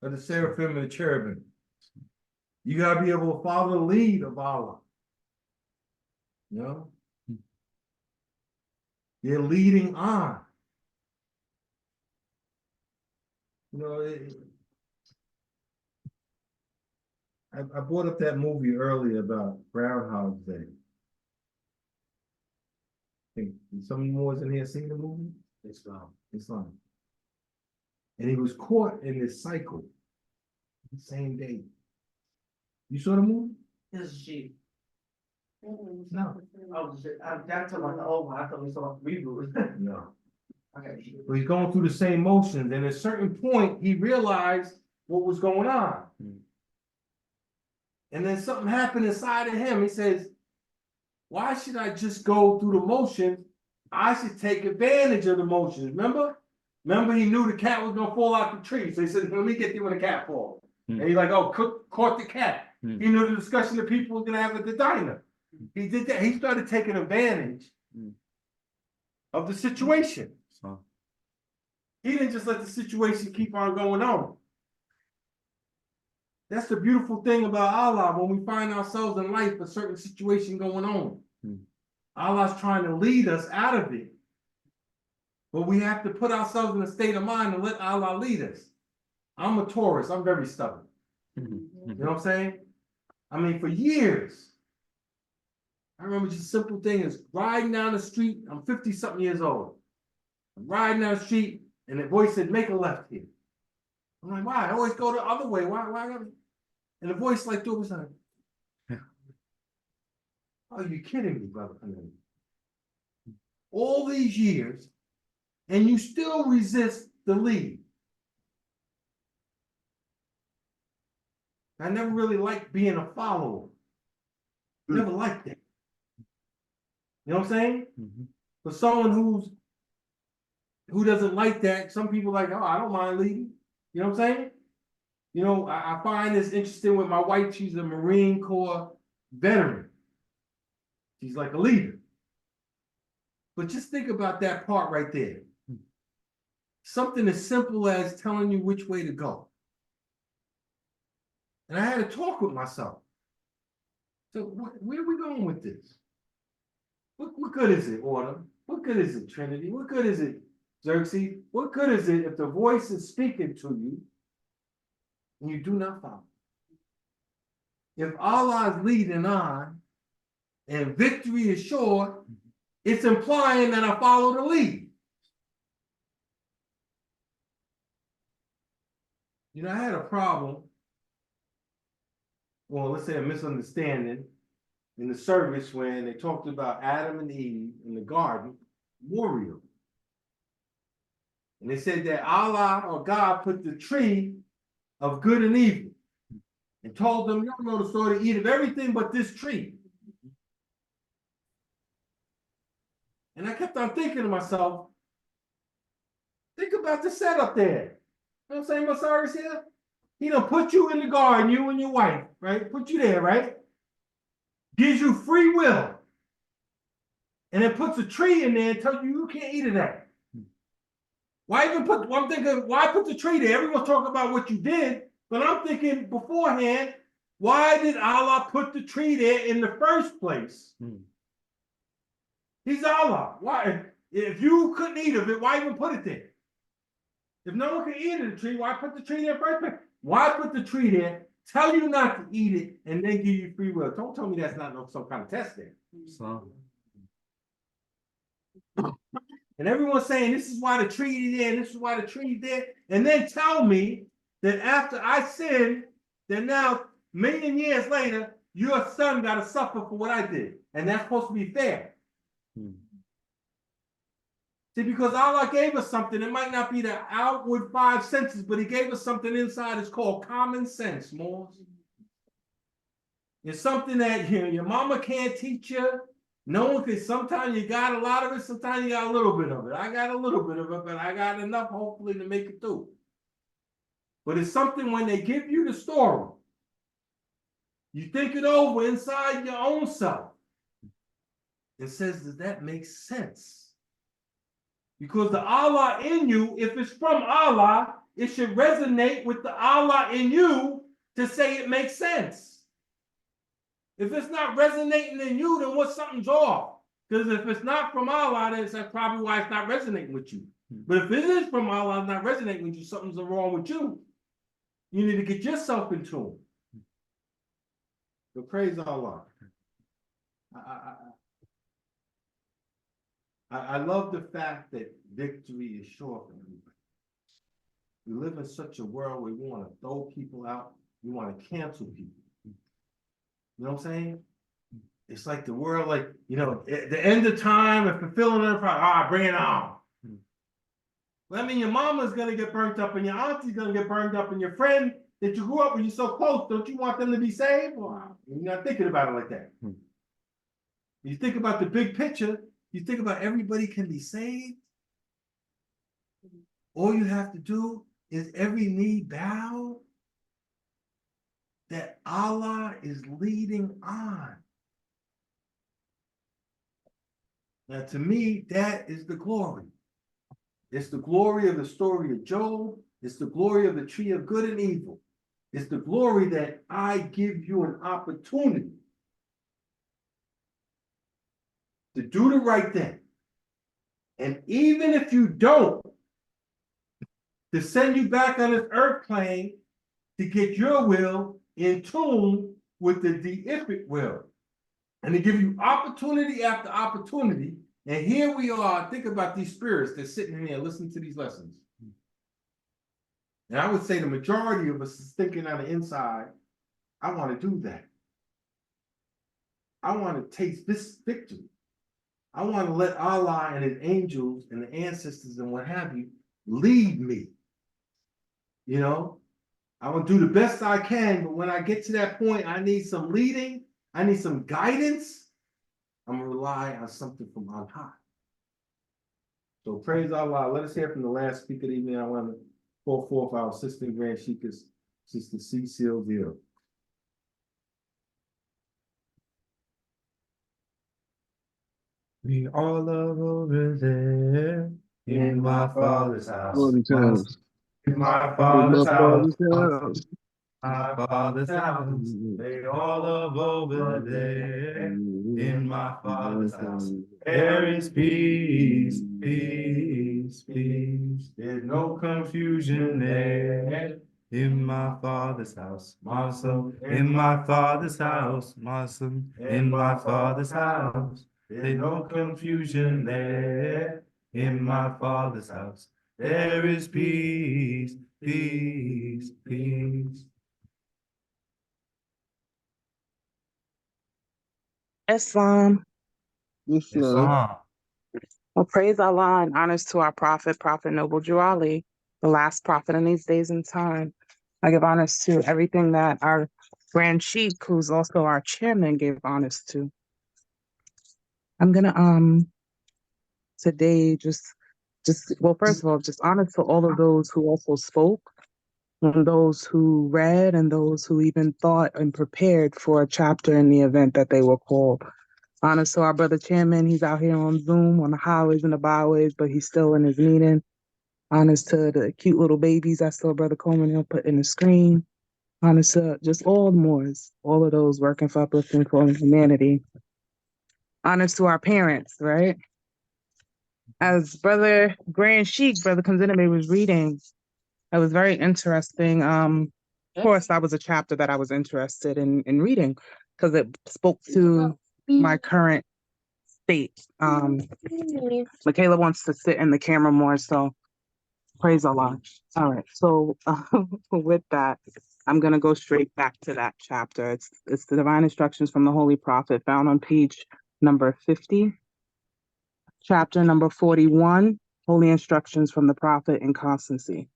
of the seraphim and the cherubim. You gotta be able to follow the lead of Allah. You know? They're leading on. You know, I brought up that movie earlier about Groundhog Day. Think some more in here seen the movie? Islam. And he was caught in this cycle the same day. You saw the movie? This is cheap. No. That's about the old one. I thought we saw a reboot. No. Okay. But he's going through the same motions, and at a certain point, he realized what was going on. And then something happened inside of him. He says, why should I just go through the motions? I should take advantage of the motions. Remember? He knew the cat was gonna fall out the tree. So he said, let me get there when the cat falls. And he's like, oh, caught the cat. He knew the discussion that people were gonna have at the diner. He did that. He started taking advantage of the situation. He didn't just let the situation keep on going on. That's the beautiful thing about Allah. When we find ourselves in life, a certain situation going on, Allah's trying to lead us out of it. But we have to put ourselves in a state of mind and let Allah lead us. I'm a Taurus. I'm very stubborn. You know what I'm saying? I mean, for years, I remember just a simple thing is riding down the street. I'm 50-something years old. I'm riding down the street, and the voice said, make a left here. I'm like, why? I always go the other way. Why? And the voice like through was like, are you kidding me, brother? All these years, and you still resist the lead. I never really liked being a follower. Never liked that. You know what I'm saying? For someone who doesn't like that, some people like, oh, I don't mind leading. You know what I'm saying? You know, I find this interesting with my wife. She's a Marine Corps veteran. She's like a leader. But just think about that part right there. Something as simple as telling you which way to go. And I had to talk with myself. So where are we going with this? What good is it, Autumn? What good is it, Trinity? What good is it, Xerxes? What good is it if the voice is speaking to you and you do not follow? If Allah is leading on and victory is sure, it's implying that I follow the lead. You know, I had a problem, well, let's say a misunderstanding in the service when they talked about Adam and Eve in the garden, warrior. And they said that Allah or God put the tree of good and evil and told them, you don't know the story, to eat of everything but this tree. And I kept on thinking to myself, think about the setup there. You know what I'm saying, Masari's here? He done put you in the garden, you and your wife, right? Put you there, right? Gives you free will. And then puts a tree in there and tells you you can't eat of that. Why even put, well, I'm thinking, why put the tree there? Everyone's talking about what you did, but I'm thinking beforehand, why did Allah put the tree there in the first place? He's Allah. Why? If you couldn't eat of it, why even put it there? If no one can eat of the tree, why put the tree there first? Why put the tree there? tell you not to eat it, and then give you free will. Don't tell me that's not some kind of test there. So, And everyone's saying this is why the treaty there, and this is why the treaty there, and then tell me that after I sinned, that now, million years later, your son got to suffer for what I did. And that's supposed to be fair. See, because Allah gave us something, it might not be the outward five senses, but he gave us something inside. It's called common sense, Moors. It's something that your mama can't teach you. No one can. Sometimes you got a lot of it, sometimes you got a little bit of it. I got a little bit of it, but I got enough, hopefully, to make it through. But it's something when they give you the story, you think it over inside your own self. It says, does that make sense? Because the Allah in you, if it's from Allah, it should resonate with the Allah in you to say it makes sense. If it's not resonating in you, then something's off. Because if it's not from Allah, then that's probably why it's not resonating with you. But if it is from Allah, it's not resonating with you, something's wrong with you. You need to get yourself in tune. So praise Allah. I love the fact that victory is sure for everybody. We live in such a world where we want to throw people out, we want to cancel people. You know what I'm saying? It's like the world, at the end of time and fulfilling their pride, bring it on. Well, I mean, your mama's gonna get burnt up, and your auntie's gonna get burned up, and your friend that you grew up with, you're so close, don't you want them to be saved? Well, you're not thinking about it like that. You think about the big picture, you think about everybody can be saved. All you have to do is every knee bow, that Allah is leading on. Now, to me, that is the glory. It's the glory of the story of Job. It's the glory of the tree of good and evil. It's the glory that I give you an opportunity to do the right thing. And even if you don't, to send you back on this earth plane to get your will in tune with the deific will. And to give you opportunity after opportunity. And here we are, think about these spirits that's sitting here listening to these lessons. And I would say the majority of us is thinking on the inside, I want to do that. I want to taste this victory. I want to let Allah and his angels and the ancestors and what have you lead me. I will do the best I can, but when I get to that point, I need some leading, I need some guidance. I'm going to rely on something from on high. So praise Allah. Let us hear from the last speaker of the evening. I want to call forth our assistant Grand Sheikah, Sister Cecile Veal. we all love over there in my father's house. In my In father's my house. father's house. My father's house. They all love over there in my father's house. There is peace, peace, peace. There's no confusion there. In my father's house, my son. In my father's house, my son. In my father's house. There's no confusion there. In my father's house. There is peace, peace, peace. Islam. Islam. Well, praise Allah and honors to our prophet, Prophet Noble Drew Ali, the last prophet in these days and time. I give honors to everything that our Grand Sheikh, who's also our chairman, gave honors to. I'm gonna today just well, first of all, just honor to all of those who also spoke, and those who read, and those who even thought and prepared for a chapter in the event that they were called. Honor to our brother chairman. He's out here on Zoom, on the highways and the byways, but he's still in his meeting. Honors to the cute little babies I saw Brother Coleman he'll put in the screen. Honors to just all the Moors, all of those working for uplifting for humanity. Honors to our parents, right? As Brother Grand Sheikh, Brother Kanziname was reading, it was very interesting. course, that was a chapter that I was interested in reading because it spoke to my current state. Michaela wants to sit in the camera more, so praise Allah. All right, so with that, I'm gonna go straight back to that chapter. It's the divine instructions from the Holy Prophet found on page number 50, chapter number 41, Holy Instructions from the Prophet in Constancy.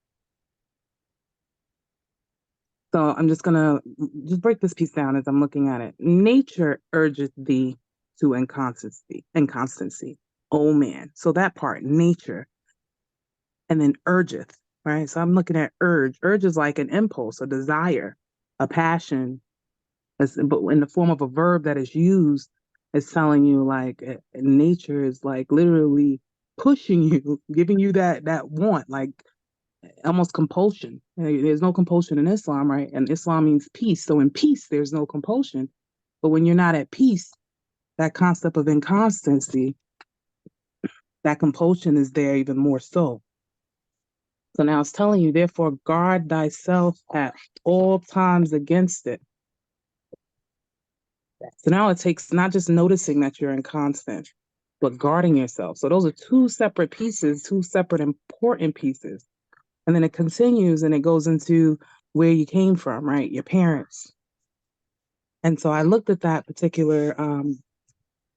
So I'm just gonna break this piece down as I'm looking at it. Nature urges thee to inconstancy. Oh man. So that part, nature, and then urgeth, right? So I'm looking at urge. Urge is like an impulse, a desire, a passion, but in the form of a verb that is used, it's telling you like nature is like literally pushing you, giving you that want, like almost compulsion. There's no compulsion in Islam, right? And Islam means peace. So in peace, there's no compulsion. But when you're not at peace, that concept of inconstancy, that compulsion is there even more so. So now it's telling you, therefore, guard thyself at all times against it. So now it takes not just noticing that you're inconstant, but guarding yourself. So those are two separate pieces, two separate important pieces. And then it continues and it goes into where you came from, right? Your parents. And so I looked at that particular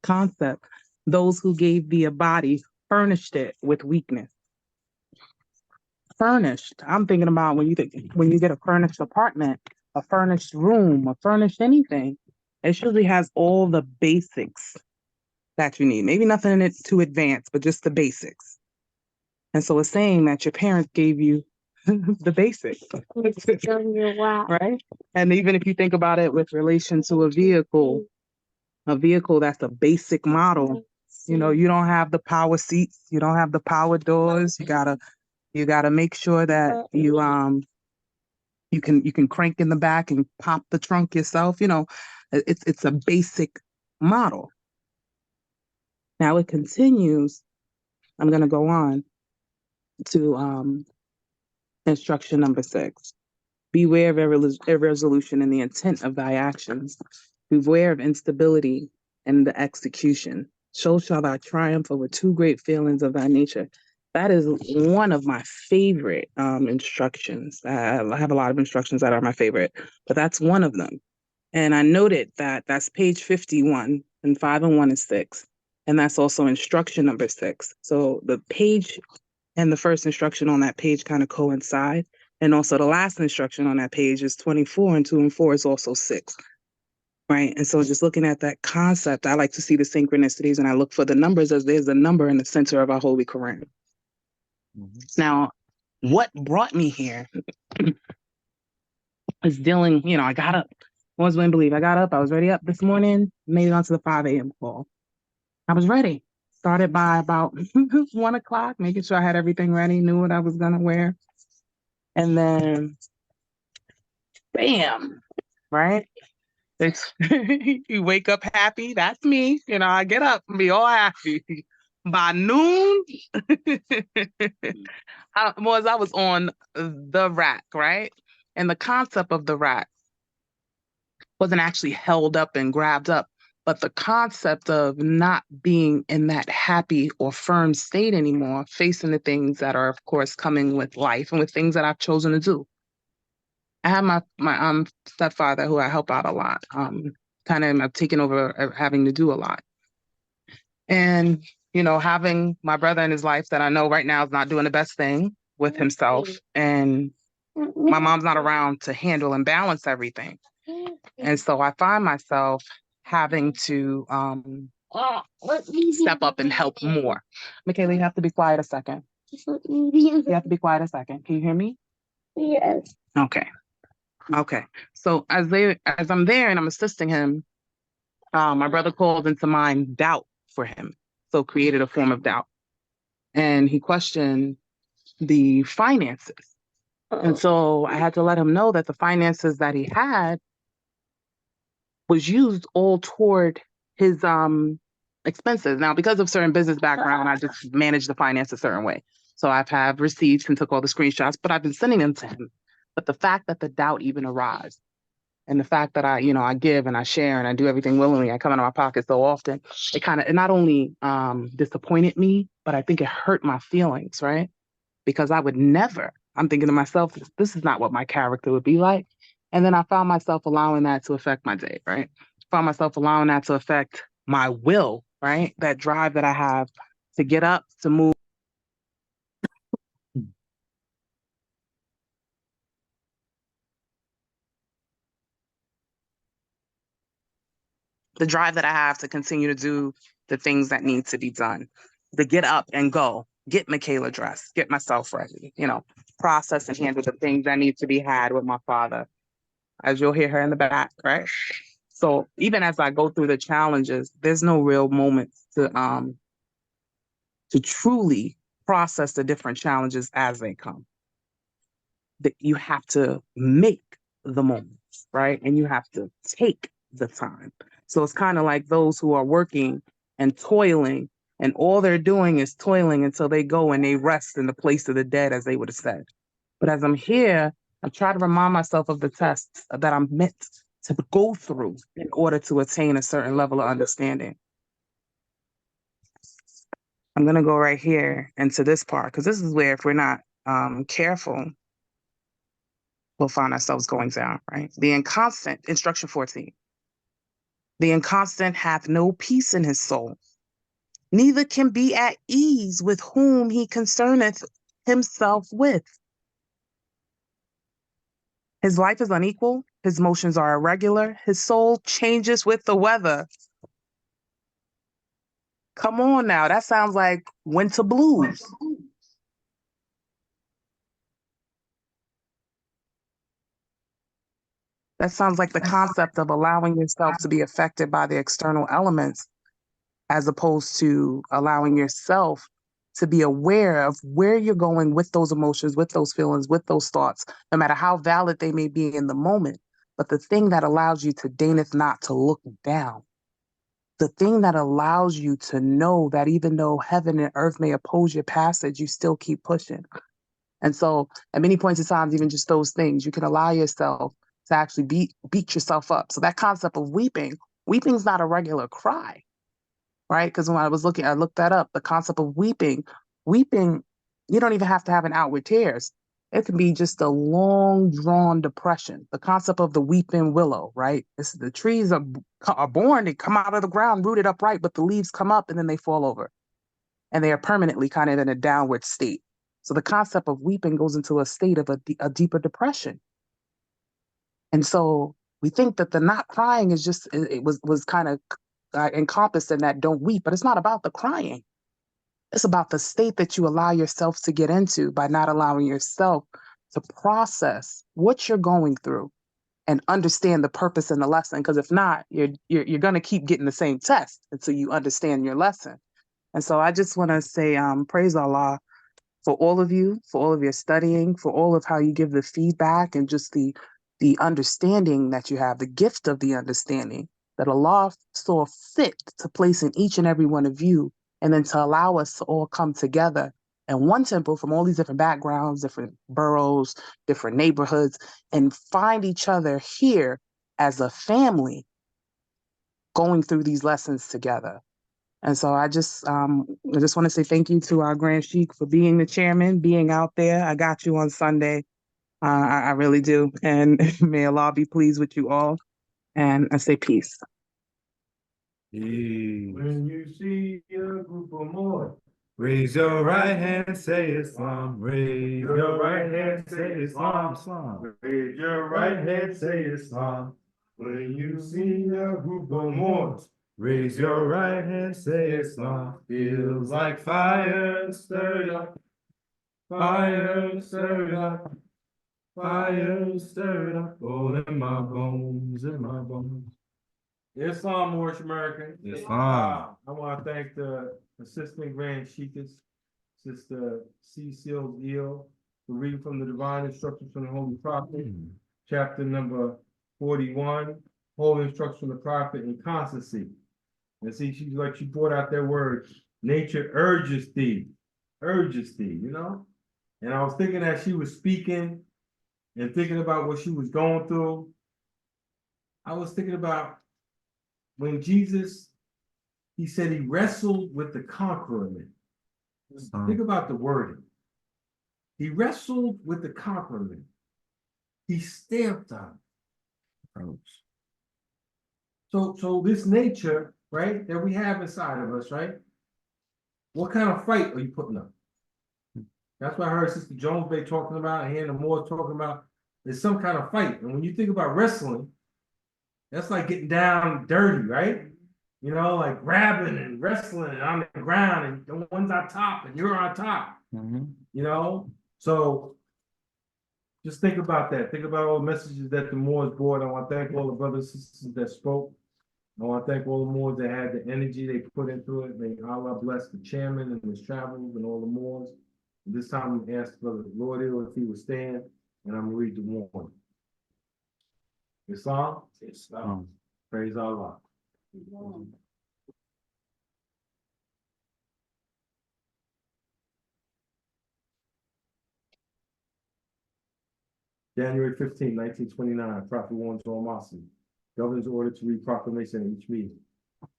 concept. Those who gave thee a body furnished it with weakness. Furnished. I'm thinking about when you get a furnished apartment, a furnished room, a furnished anything, it usually has all the basics that you need. Maybe nothing in it too advanced, but just the basics. And so it's saying that your parents gave you the basics, right? And even if you think about it with relation to a vehicle that's a basic model, you know, you don't have the power seats, you don't have the power doors. You gotta make sure that you can crank in the back and pop the trunk yourself. You know, it's a basic model. Now it continues. I'm gonna go on to instruction number 6. Beware of irresolution in the intent of thy actions. Beware of instability in the execution. So shall thy triumph over two great failings of thy nature. That is one of my favorite instructions. I have a lot of instructions that are my favorite, but that's one of them. And I noted that that's page 51, and 5 and 1 is 6. And that's also instruction number 6. So the page and the first instruction on that page kind of coincide. And also the last instruction on that page is 24, and 2 and 4 is also 6. Right. And so just looking at that concept, I like to see the synchronicities and I look for the numbers as there's a number in the center of our Holy Quran. Now, what brought me here is dealing, I got up. I wouldn't believe I got up. I was ready up this morning, made it onto the 5 a.m. call. I was ready. Started by about 1 o'clock, making sure I had everything ready, knew what I was going to wear. And then, bam, right? You wake up happy. That's me. I get up and be all happy. By noon, I was on the rack, right? And the concept of the rack wasn't actually held up and grabbed up, but the concept of not being in that happy or firm state anymore, facing the things that are, of course, coming with life and with things that I've chosen to do. I have my stepfather who I help out a lot. Kind of I've taken over having to do a lot. And, having my brother in his life that I know right now is not doing the best thing with himself. And my mom's not around to handle and balance everything. And so I find myself having to step up and help more. Michaela, you have to be quiet a second. You have to be quiet a second. Can you hear me? Yes. Okay. So as I'm there and I'm assisting him, my brother called into mind doubt for him. So created a form of doubt. And he questioned the finances. And so I had to let him know that the finances that he had was used all toward his expenses. Now, because of certain business background, I just managed the finance a certain way. So I've had receipts and took all the screenshots, but I've been sending them to him. But the fact that the doubt even arrives, and the fact that I give and I share and I do everything willingly, I come out of my pocket so often, it not only disappointed me, but I think it hurt my feelings, right? Because I would never, I'm thinking to myself, this is not what my character would be like. And then I found myself allowing that to affect my day, right? Found myself allowing that to affect my will, right? That drive that I have to get up, to move. The drive that I have to continue to do the things that need to be done, to get up and go, get Michaela dressed, get myself ready, process and handle the things that need to be had with my father, as you'll hear her in the back, right? So even as I go through the challenges, there's no real moment to truly process the different challenges as they come. That you have to make the moments, right? And you have to take the time. So it's kind of like those who are working and toiling, and all they're doing is toiling until they go and they rest in the place of the dead, as they would have said. But as I'm here, I try to remind myself of the tests that I'm meant to go through in order to attain a certain level of understanding. I'm going to go right here into this part, because this is where, if we're not careful, we'll find ourselves going down, right? The inconstant, instruction 14. The inconstant hath no peace in his soul, neither can be at ease with whom he concerneth himself with. His life is unequal, his motions are irregular, his soul changes with the weather. Come on now, that sounds like winter blues. That sounds like the concept of allowing yourself to be affected by the external elements, as opposed to allowing yourself to be aware of where you're going with those emotions, with those feelings, with those thoughts, no matter how valid they may be in the moment. But the thing that allows you to deigneth not to look down, the thing that allows you to know that even though heaven and earth may oppose your passage, you still keep pushing. And so at many points in time, even just those things, you can allow yourself to actually beat yourself up. So that concept of weeping is not a regular cry, right? Because when I looked that up, the concept of weeping, you don't even have to have an outward tears. It can be just a long drawn depression. The concept of the weeping willow, right? The trees are born, they come out of the ground, rooted upright, but the leaves come up and then they fall over. And they are permanently kind of in a downward state. So the concept of weeping goes into a state of a deeper depression. And so we think that the not crying is just, it was kind of encompassed in that don't weep, but it's not about the crying. It's about the state that you allow yourself to get into by not allowing yourself to process what you're going through and understand the purpose and the lesson. Because if not, you're going to keep getting the same test until you understand your lesson. And so I just want to say, praise Allah for all of you, for all of your studying, for all of how you give the feedback and just the understanding that you have, the gift of the understanding that Allah saw fit to place in each and every one of you, and then to allow us to all come together in one temple from all these different backgrounds, different boroughs, different neighborhoods, and find each other here as a family going through these lessons together. And so I just want to say thank you to our Grand Sheik for being the chairman, being out there. I got you on Sunday. I really do. And may Allah be pleased with you all. And I say peace. When you see a group of more, raise your right hand, say Islam. Raise your right hand, say Islam. Islam. Raise your right hand, say Islam. When you see a group of more, raise your right hand, say Islam. Feels like fire stirred up, fire stirred up, fire stirred up. All in my bones, in my bones. Islam, Moorish American. Islam. I want to thank the Assistant Grand Sheikess, Sister Cecile Eel, for reading from the Divine Instructions from the Holy Prophet, chapter number 41, Holy Instructions from the Prophet and Constancy. And see, she brought out that word, nature urges thee, you know? And I was thinking as she was speaking, and thinking about what she was going through, I was thinking about when Jesus, he said he wrestled with the conqueror. Think about the wording. He wrestled with the conqueror. He stamped on it. So this nature, right, that we have inside of us, right? What kind of fight are you putting up? That's what I heard Sister Jones Bay talking about, and hearing the Moore talking about. There's some kind of fight. And when you think about wrestling, that's like getting down dirty, right? You know, like grabbing and wrestling on the ground, and the one's on top and you're on top. You know? So just think about that. Think about all the messages that the Moors brought. I want to thank all the brothers and sisters that spoke. I want to thank all the Moors that had the energy they put into it. May Allah bless the chairman and his travels and all the Moors. This time I'm asked Brother Lord if he would stand, and I'm gonna read the warning. Islam? Islam. Praise Allah. January 15, 1929, Prophet warned to all Muslims. Governor's ordered to read proclamation at each meeting.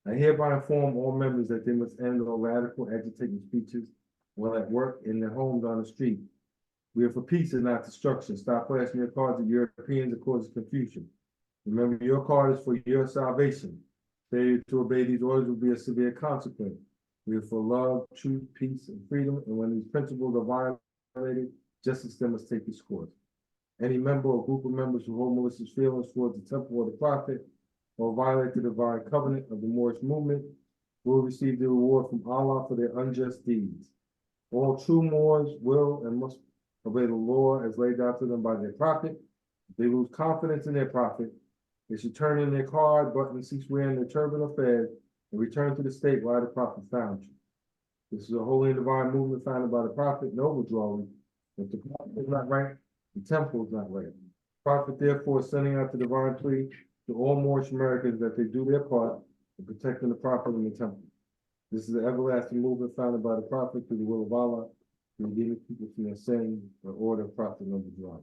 I hereby inform all members that they must end all radical agitating speeches while at work, in their homes, on the street. We are for peace and not destruction. Stop flashing your cards at Europeans and causes confusion. Remember, your card is for your salvation. Failure to obey these orders will be a severe consequence. We are for love, truth, peace, and freedom, and when these principles are violated, justice then must take its course. Any member or group of members who hold malicious feelings towards the temple or the prophet or violate the divine covenant of the Moorish movement will receive the reward from Allah for their unjust deeds. All true Moors will and must obey the law as laid out to them by their prophet. If they lose confidence in their prophet, they should turn in their card, button, cease wearing their turban or fez, and return to the state where the prophet found you. This is a holy and divine movement founded by the prophet, noble drawing. If the prophet is not right, the temple is not right. The prophet therefore is sending out the divine plea to all Moorish Americans that they do their part in protecting the prophet and the temple. This is an everlasting movement founded by the prophet through the will of Allah, to redeem people from their sin or order of prophet noble drawing.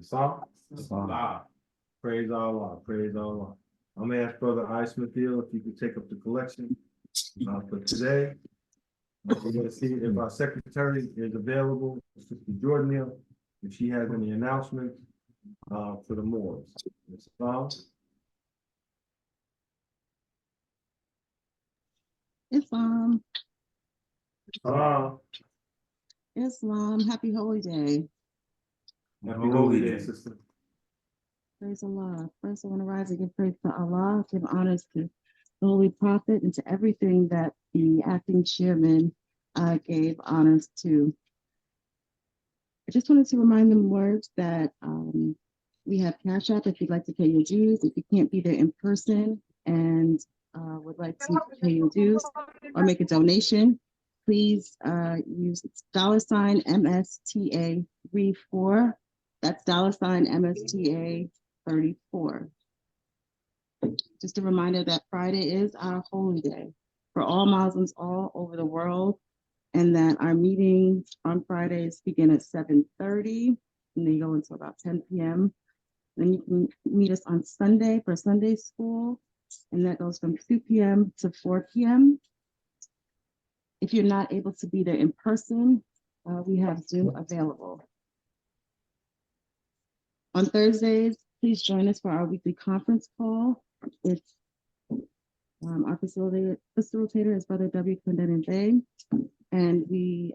Islam? Islam. Praise Allah, praise Allah. I'm gonna ask Brother I. Smithfield if you could take up the collection for today. We're gonna see if our secretary is available, Sister Jordan, if she has any announcements for the Moors. Islam? Islam. Islam. Islam. Happy Holy Day. Happy Holy Day, sister. Praise Allah. First, I want to rise and give praise to Allah, give honors to the Holy Prophet, and to everything that the acting chairman gave honors to. I just wanted to remind them words that we have Cash App if you'd like to pay your dues. If you can't be there in person and would like to pay your dues or make a donation, please use $ MSTA34. That's $ MSTA34. Just a reminder that Friday is our holy day for all Muslims all over the world, and that our meetings on Fridays begin at 7:30 and they go until about 10 p.m. Then you can meet us on Sunday for Sunday school, and that goes from 2 p.m. to 4 p.m. If you're not able to be there in person, we have Zoom available. On Thursdays, please join us for our weekly conference call. It's our facilitator is Brother W. Clinton Bay, and we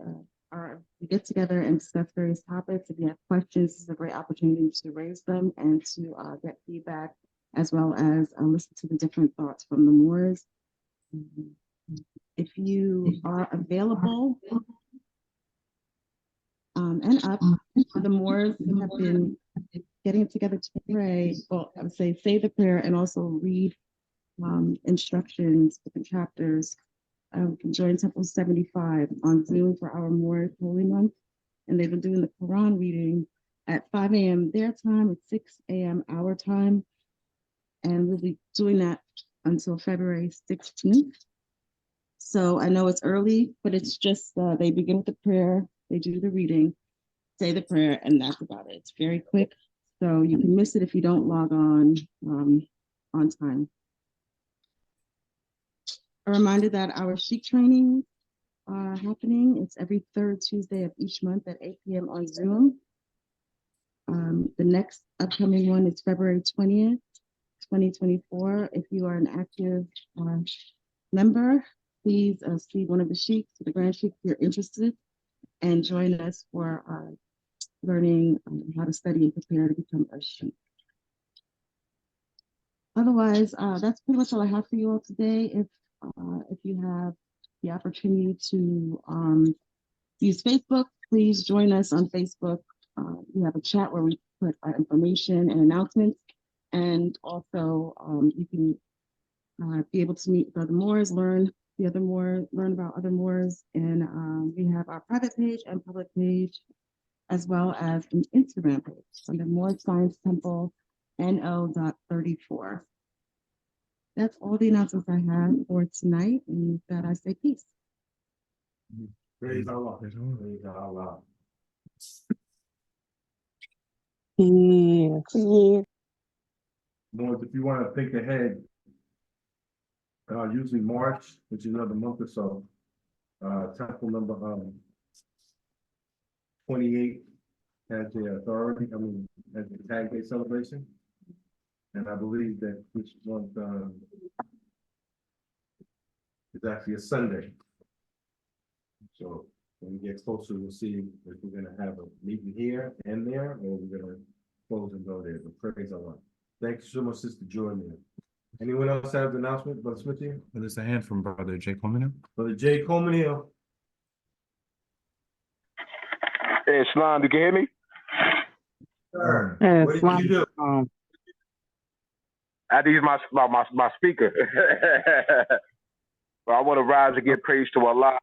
get together and discuss various topics. If you have questions, this is a great opportunity to raise them and to get feedback, as well as listen to the different thoughts from the Moors. If you are available and up, the Moors have been getting together to pray. Well, I would say the prayer and also read instructions, different chapters. We can join Temple 75 on Zoom for our Moorish Holy Month. And they've been doing the Quran reading at 5 a.m. their time, at 6 a.m. our time. And we'll be doing that until February 16th. So I know it's early, but it's just they begin with the prayer, they do the reading, say the prayer, and that's about it. It's very quick, so you can miss it if you don't log on time. A reminder that our Sheik trainings are happening. It's every third Tuesday of each month at 8 p.m. on Zoom. The next upcoming one is February 20th, 2024. If you are an active member, please see one of the Sheiks, the Grand Sheik, if you're interested, and join us for learning how to study and prepare to become a Sheik. Otherwise, that's pretty much all I have for you all today. If you have the opportunity to use Facebook, please join us on Facebook. We have a chat where we put our information and announcements, and also you can be able to meet with other Moors, learn about other Moors, and we have our private page and public page, as well as an Instagram page under Moor Science Temple NO.34. That's all the announcements I have for tonight, and with that I say peace. Praise Allah. Praise Allah. Yeah. Yeah. Lord, if you want to think ahead, usually March, which is another month or so, temple number 28 has the authority, has the Tag Day celebration. And I believe that which month is actually a Sunday. So when we get closer, we'll see if we're gonna have a meeting here and there, or we're gonna close and go there. But praise Allah. Thank you so much, Sister Jordan. Anyone else have an announcement, Brother Smithy? There's a hand from Brother Jay Coleman. Brother Jay Coleman. Hey, Islam, you can hear me? Sir, Yeah, what did you do? I had to use my speaker. But I want to rise and give praise to Allah,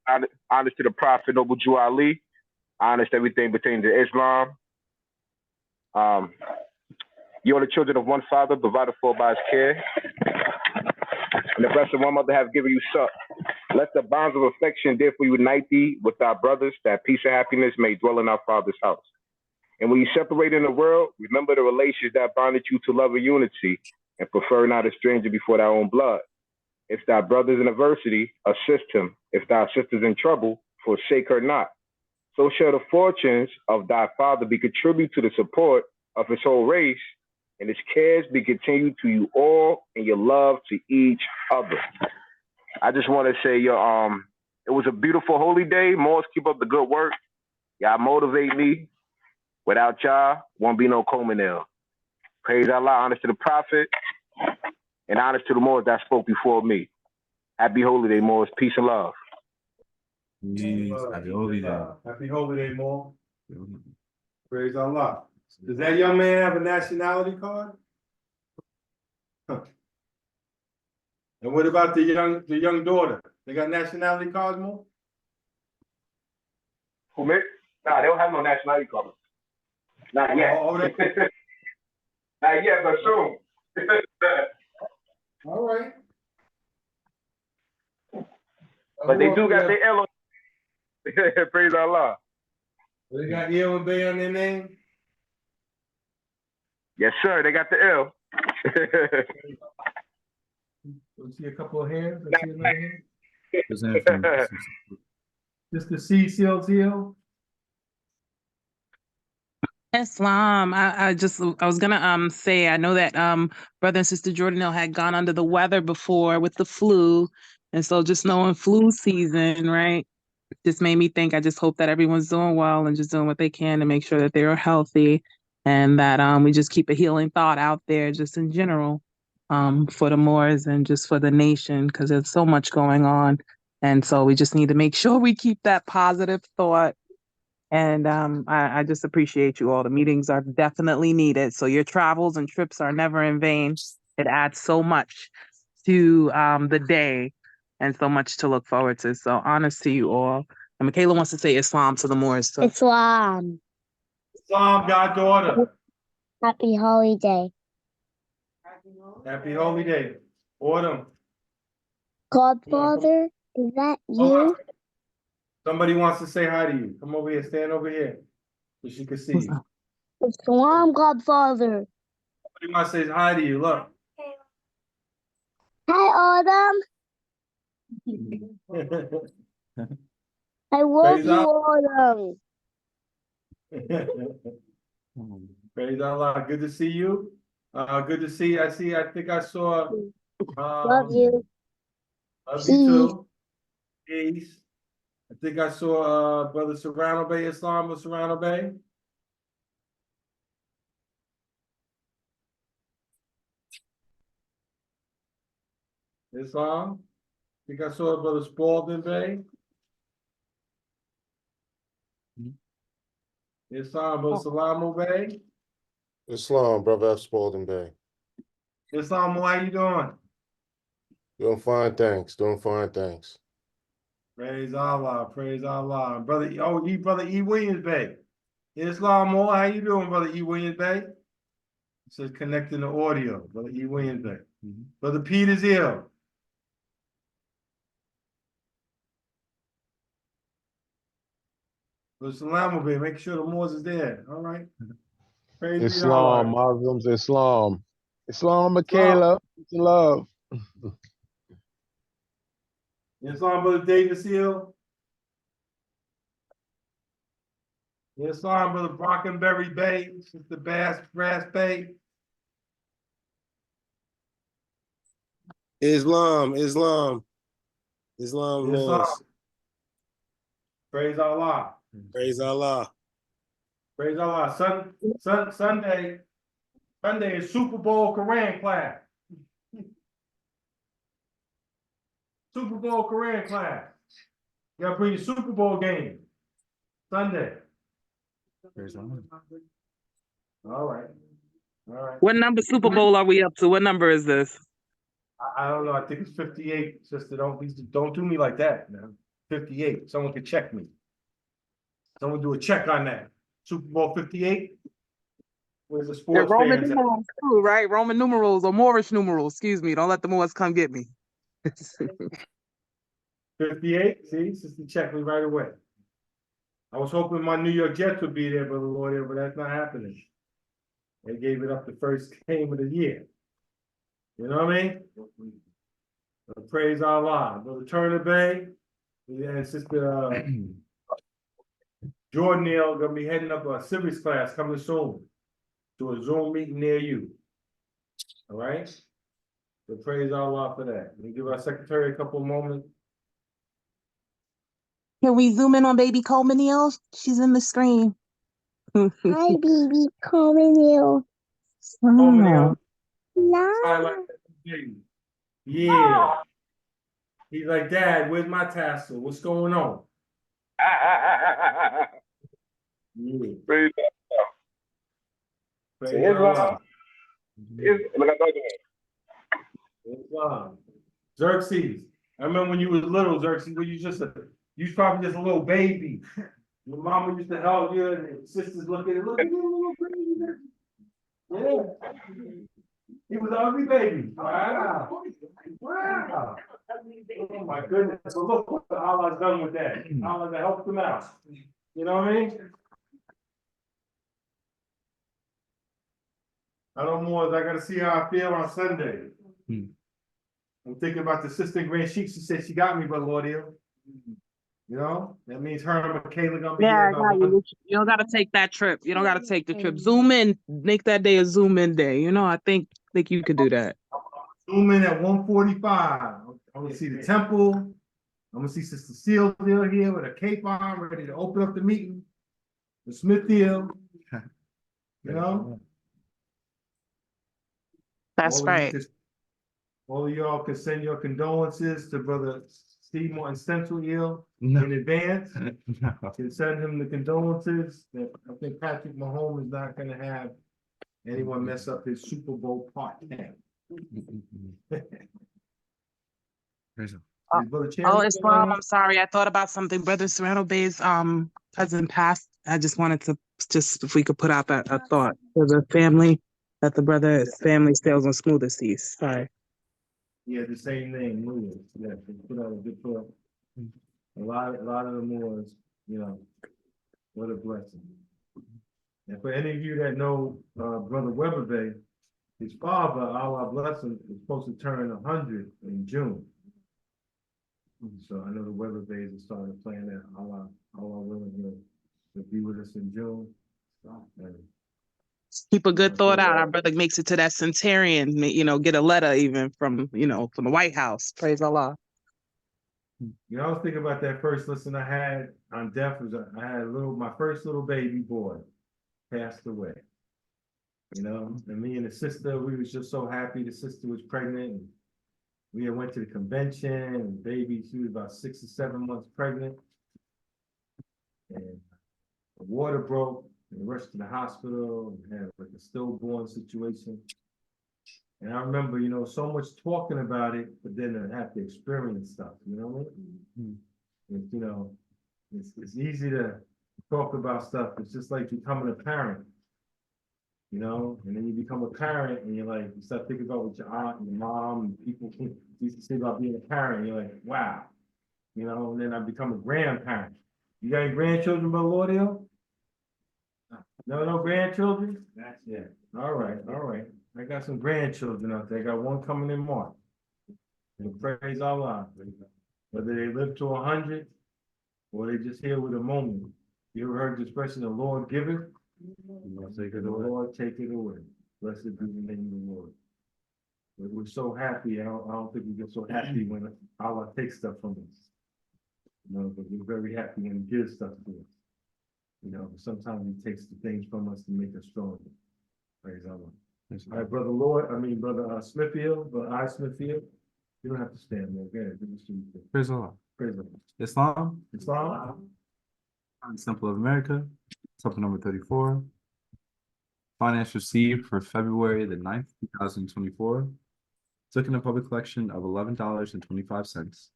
honest to the Prophet, Noble Jew Ali, honest everything pertaining to Islam. You are the children of one father, provided for by his care. And the breast of one mother have given you suck. Let the bonds of affection therefore unite thee with thy brothers, that peace and happiness may dwell in our Father's house. And when you separate in the world, remember the relations that bonded you to love and unity, and prefer not a stranger before thy own blood. If thy brother is in adversity, assist him. If thy sister is in trouble, forsake her not. So shall the fortunes of thy father be contributed to the support of his whole race, and his cares be continued to you all, and your love to each other. I just want to say, it was a beautiful holy day. Moors, keep up the good work. Y'all motivate me. Without y'all, won't be no Coleman. Praise Allah, honest to the Prophet, and honest to the Moors that spoke before me. Happy Holy Day, Moors. Peace and love. Happy Holy Day. Happy Holy Day, Moor. Praise Allah. Does that young man have a nationality card? Huh. And what about the young daughter? They got nationality cards, Moor? Who, me? Nah, they don't have no nationality card. Not yet. Not yet, but soon. All right. But they do got their L on. Praise Allah. They got L and Bay on their name? Yes, sir. They got the L. Let's see a couple of hands. Let's see another hand. There's a hand from Mr. C. Seal. Islam. I was gonna say I know that brother and sister Jordanelle had gone under the weather before with the flu, and so just knowing flu season, right, just made me think. I just hope that everyone's doing well and just doing what they can to make sure that they're healthy, and that we just keep a healing thought out there, just in general, for the Moors and just for the nation, because there's so much going on, and so we just need to make sure we keep that positive thought. And I just appreciate you all. The meetings are definitely needed. So your travels and trips are never in vain. It adds so much to the day and so much to look forward to. So honest to you all. And Michaela wants to say Islam to the Moors. So. Islam. Islam, goddaughter. Happy Holy Day. Happy Holy Day. Autumn. Godfather, is that you? Somebody wants to say hi to you. Come over here. Stand over here. so she can see you. Shalom, Godfather. Somebody might say hi to you. Look. Hi, Autumn. I love Praise you, Allah. Autumn. Praise Allah. Good to see you. Good to see. I think I saw. Love you. Love you too. Peace. I think I saw Brother Serrano Bay Islam or Serrano Bay. Islam. I think I saw Brother Spalding Bay. Islam, Brother Salamo Bay. Islam, brother F. Spalding Bay. Islam, how you doing? Doing fine, thanks. Doing fine, thanks. Praise Allah, praise Allah. Brother E. Williams Bay. Islam, how you doing, Brother E. Williams Bay? It says connecting the audio, Brother E. Williams Bay. Brother Peter's here. Brother Salamo Bay, make sure the Moors is there. All right. Praise be to Islam, Allah. Muslims, Islam. Islam, Michaela, peace and love. Islam, Brother Davis Hill. Islam, Brother Brockenberry Bay, Sister Brass Bay. Islam. Islam. Laws. Praise Allah. Praise Allah. Praise Allah. Sunday is Super Bowl Quran class. Super Bowl Quran class. You gotta put your Super Bowl game. Sunday. Praise Allah. All right. All right. What number Super Bowl are we up to? What number is this? I don't know. I think it's 58. Sister, don't do me like that, man. 58. Someone could check me. Someone do a check on that. Super Bowl 58. Where's the They're sports Roman fans at? numerals too, right? Roman numerals or Moorish numerals. Excuse me. Don't let the Moors come get me. 58. See, sister checked me right away. I was hoping my New York Jets would be there, Brother Lawyer, but that's not happening. They gave it up the first game of the year. You know what I mean? Praise Allah. Brother Turner Bay and Sister Jordan Neal gonna be heading up a civics class coming soon to a Zoom meeting near you. All right? So praise Allah for that. We give our secretary a couple of moments. Can we zoom in on baby Coleman Neal? She's in the screen. Hi, baby. Coming you. Coleman Neal. Love. Highlight that baby. Yeah. He's like, Dad, where's my tassel? What's going on? Yeah. Praise Praise Allah. Islam. Xerxes. I remember when you was little, Xerxes, when you was probably just a little baby. Your mama used to help you, and your sisters look at you, little baby. Yeah. He was an ugly baby. Wow. Wow. Oh my goodness. So look what Allah's done with that. Allah helped him out. You know what I mean? I don't know. I gotta see how I feel on Sunday. I'm thinking about the sister Grand Sheik. She said she got me, but Lord, you know, that means her and Michaela gonna be Yeah, here. I got you. You don't gotta take that trip. You don't gotta take the trip. Zoom in. Make that day a zoom in day. You know, I think you could do that. Zoom in at 1:45. I'm gonna see the temple. I'm gonna see Sister Seal here with a cape on, ready to open up the meeting. The Smithfield. You know? That's right. All of y'all can send your condolences to Brother Steve Martin Stencil in advance. Can send him the condolences. That I think Patrick Mahomes is not gonna have anyone mess up his Super Bowl party. Oh, Islam, I'm sorry. I thought about something. Brother Serrano Bay's cousin passed. I just wanted to if we could put out a thought for the family, that the brother's family sails on smoother seas. Sorry. Yeah, the same name, Moors. Yeah, they put out a good thought. A lot of the Moors, you know, what a blessing. And for any of you that know, Brother Weatherby, his father, Allah bless him, is supposed to turn 100 in June. So I know the Weatherbays are starting to plan that. Allah willing, he'll be with us in June. And Keep a good thought out. Our brother makes it to that centurion, get a letter even from the White House. Praise Allah. I was thinking about that first lesson I had on death. I had my first little baby boy passed away. And me and the sister, we was just so happy. The sister was pregnant. And we had went to the convention, and she was about 6 or 7 months pregnant. And the water broke, and rushed to the hospital, and had like a stillborn situation. And I remember, so much talking about it, but then I have to experience stuff, you know what I mean? It's easy to talk about stuff. It's just like becoming a parent, and then you become a parent and you start thinking about what your aunt and your mom and people used to say about being a parent. And you're like, wow, and then I become a grandparent. You got any grandchildren, Brother Laudio? No grandchildren? That's it. All right. I got some grandchildren out there. I got one coming in March. And praise Allah. Whether they live to 100 or they just here with a moment. You ever heard the expression, the Lord giveth? The Lord take it away. Blessed be the name of the Lord. But we're so happy. I don't think we get so happy when Allah takes stuff from us. But we're very happy when He gives stuff to us. Sometimes He takes the things from us to make us stronger. Praise Allah. All right, Brother Smithfield, Brother Smithfield. You don't have to stand there. Go ahead. Praise Allah. Praise Allah. Islam. Temple of America. Temple number 34. Finance received for February the 9th, 2024. Took in a public collection of $11.25.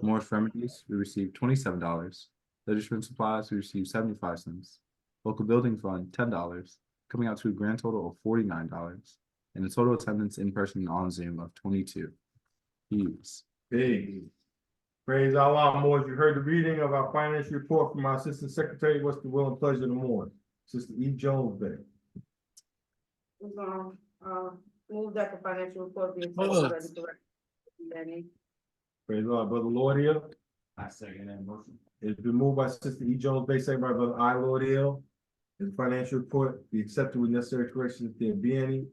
Morris Remedies, we received $27. Literature and supplies, we received 75 cents. Local building fund, $10. Coming out to a grand total of $49. And a total attendance in person and on Zoom of 22. Views. Big. Praise Allah, Moors. You heard the reading of our finance report from our Assistant Secretary. What's the will and pleasure of the Moors? Sister E. Jones Bay. We're gonna, move that the financial report be accepted. Praise Allah, Brother Laudio. I second that motion. It's been moved by Sister E. Jones Bay, second by Brother I. Laudio. The financial report be accepted with necessary corrections if there be any.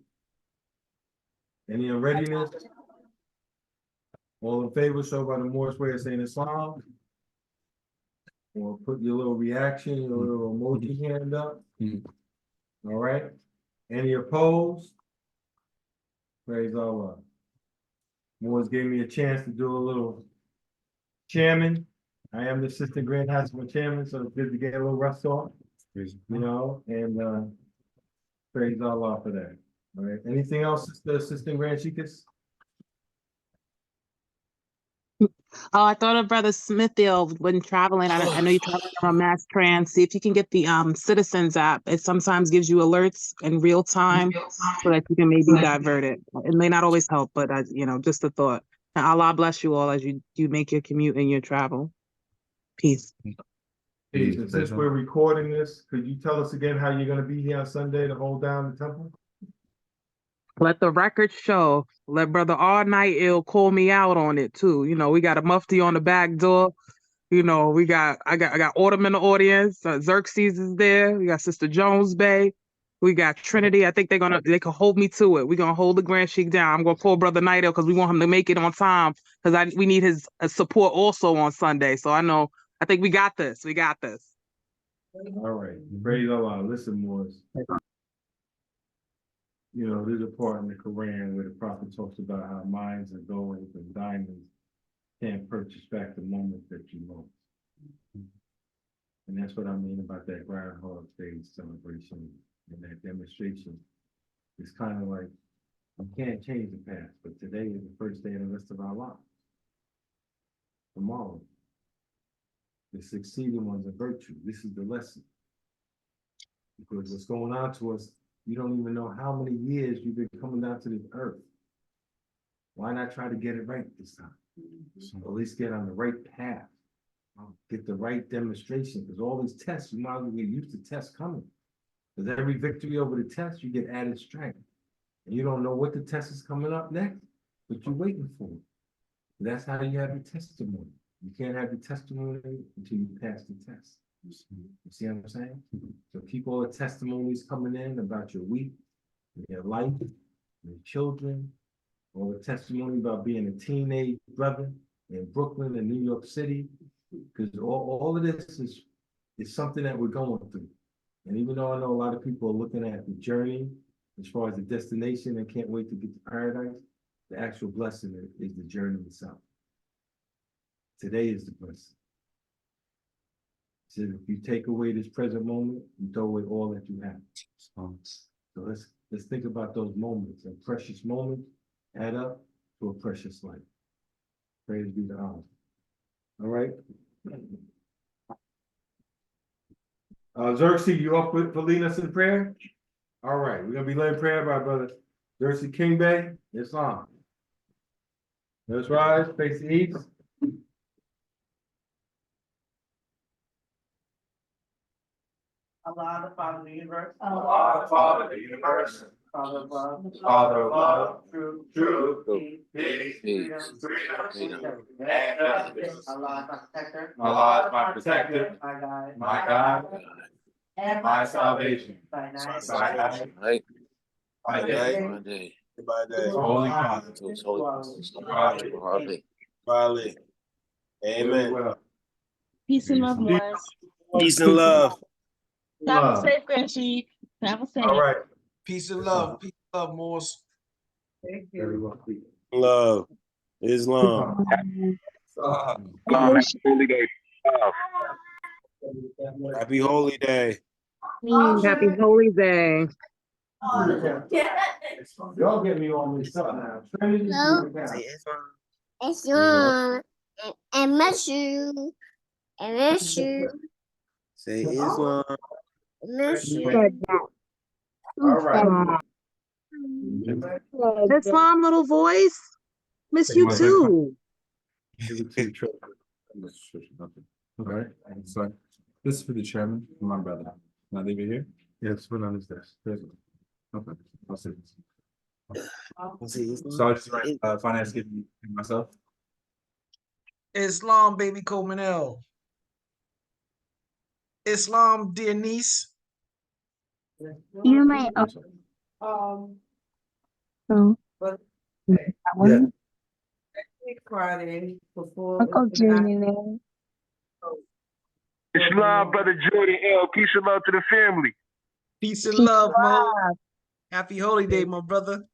Any unreadiness? All in favor, show by the Morris way of saying Islam. Or put your little reaction, your little emoji hand up. All right. Any opposed? Praise Allah. Morris gave me a chance to do a little chairman. I am the assistant grand hospital chairman, so it's good to get a little rest off. And praise Allah for that. All right. Anything else, Sister Assistant Grand Chiefess? Oh, I thought of Brother Smithfield when traveling. I know you're traveling on Mass Trans. See if you can get the Citizens app. It sometimes gives you alerts in real time so that you can maybe divert it. It may not always help, but just a thought. And Allah bless you all as you make your commute and your travel. Peace. Peace. And since we're recording this, could you tell us again how you're going to be here on Sunday to hold down the temple? Let the record show. Let Brother All Night Ill call me out on it too. We got a mufti on the back door. I got Autumn in the audience. Xerxes is there. We got Sister Jones Bay. We got Trinity. I think they can hold me to it. We're gonna hold the Grand Sheik down. I'm gonna call Brother Night Ill because we want him to make it on time because we need his support also on Sunday. So I think we got this. We got this. All right. Praise Allah. Listen, Morris. There's a part in the Quran where the Prophet talks about how mines and gold and diamonds can't purchase back the moment that you lost. And that's what I mean about that Groundhog Day celebration and that demonstration. It's kind of like, you can't change the past, but today is the first day of the rest of our lives. Tomorrow, the succeeding one's a virtue. This is the lesson. Because what's going on to us, you don't even know how many years you've been coming down to this earth. Why not try to get it right this time? So at least get on the right path. Get the right demonstration, because all these tests, you might as well get used to tests coming. Because every victory over the test, you get added strength. And you don't know what the test is coming up next, but you're waiting for it. That's how you have your testimony. You can't have your testimony until you pass the test. You see what I'm saying? So keep all the testimonies coming in about your week, your life, your children, all the testimony about being a teenage brother in Brooklyn and New York City, because all of this is something that we're going through. And even though I know a lot of people are looking at the journey as far as the destination and can't wait to get to paradise, the actual blessing is the journey itself. Today is the blessing. So if you take away this present moment, you throw away all that you have. So let's think about those moments. And precious moments add up to a precious life. Praise be to God. All right. Xerxes, you up for leading us in prayer? All right, we're gonna be led in prayer by Brother Xerxes King Bay, Islam. Let's rise, face the east. Allah, the Father of the universe. Allah, the Father of the universe. Father of love. Father of love. Truth. Peace. Freedom. And justice. Allah is my protector. Allah is my protector. My God. My God. And My salvation. by night. By night. By day. By day. Holy Father. Valley. Amen. Well, Peace and love, Morris. Peace and love. Travel safe, Grandchief. Travel safe. all right. Peace and love, Morse. Thank you. Very well. Love. Islam. Holy day. Happy holy day. Happy Holy Day. Y'all get me on this stuff now. Trinity, No. It's your and miss you. And miss you. Say Islam. Miss you. all right. Islam, little voice. Miss you too. Okay, so this is for the chairman, my brother. Can I leave it here? Yes, put on his desk. Okay, I'll see. Say Islam. So I just write finance giving myself. Islam, baby Coleman L. Islam, dear niece. You may. But Yeah. next Friday before. Uncle Junior. Islam, Brother Jordan L. Peace and love to the family. Peace and love, Mo. Happy Holy Day, my brother.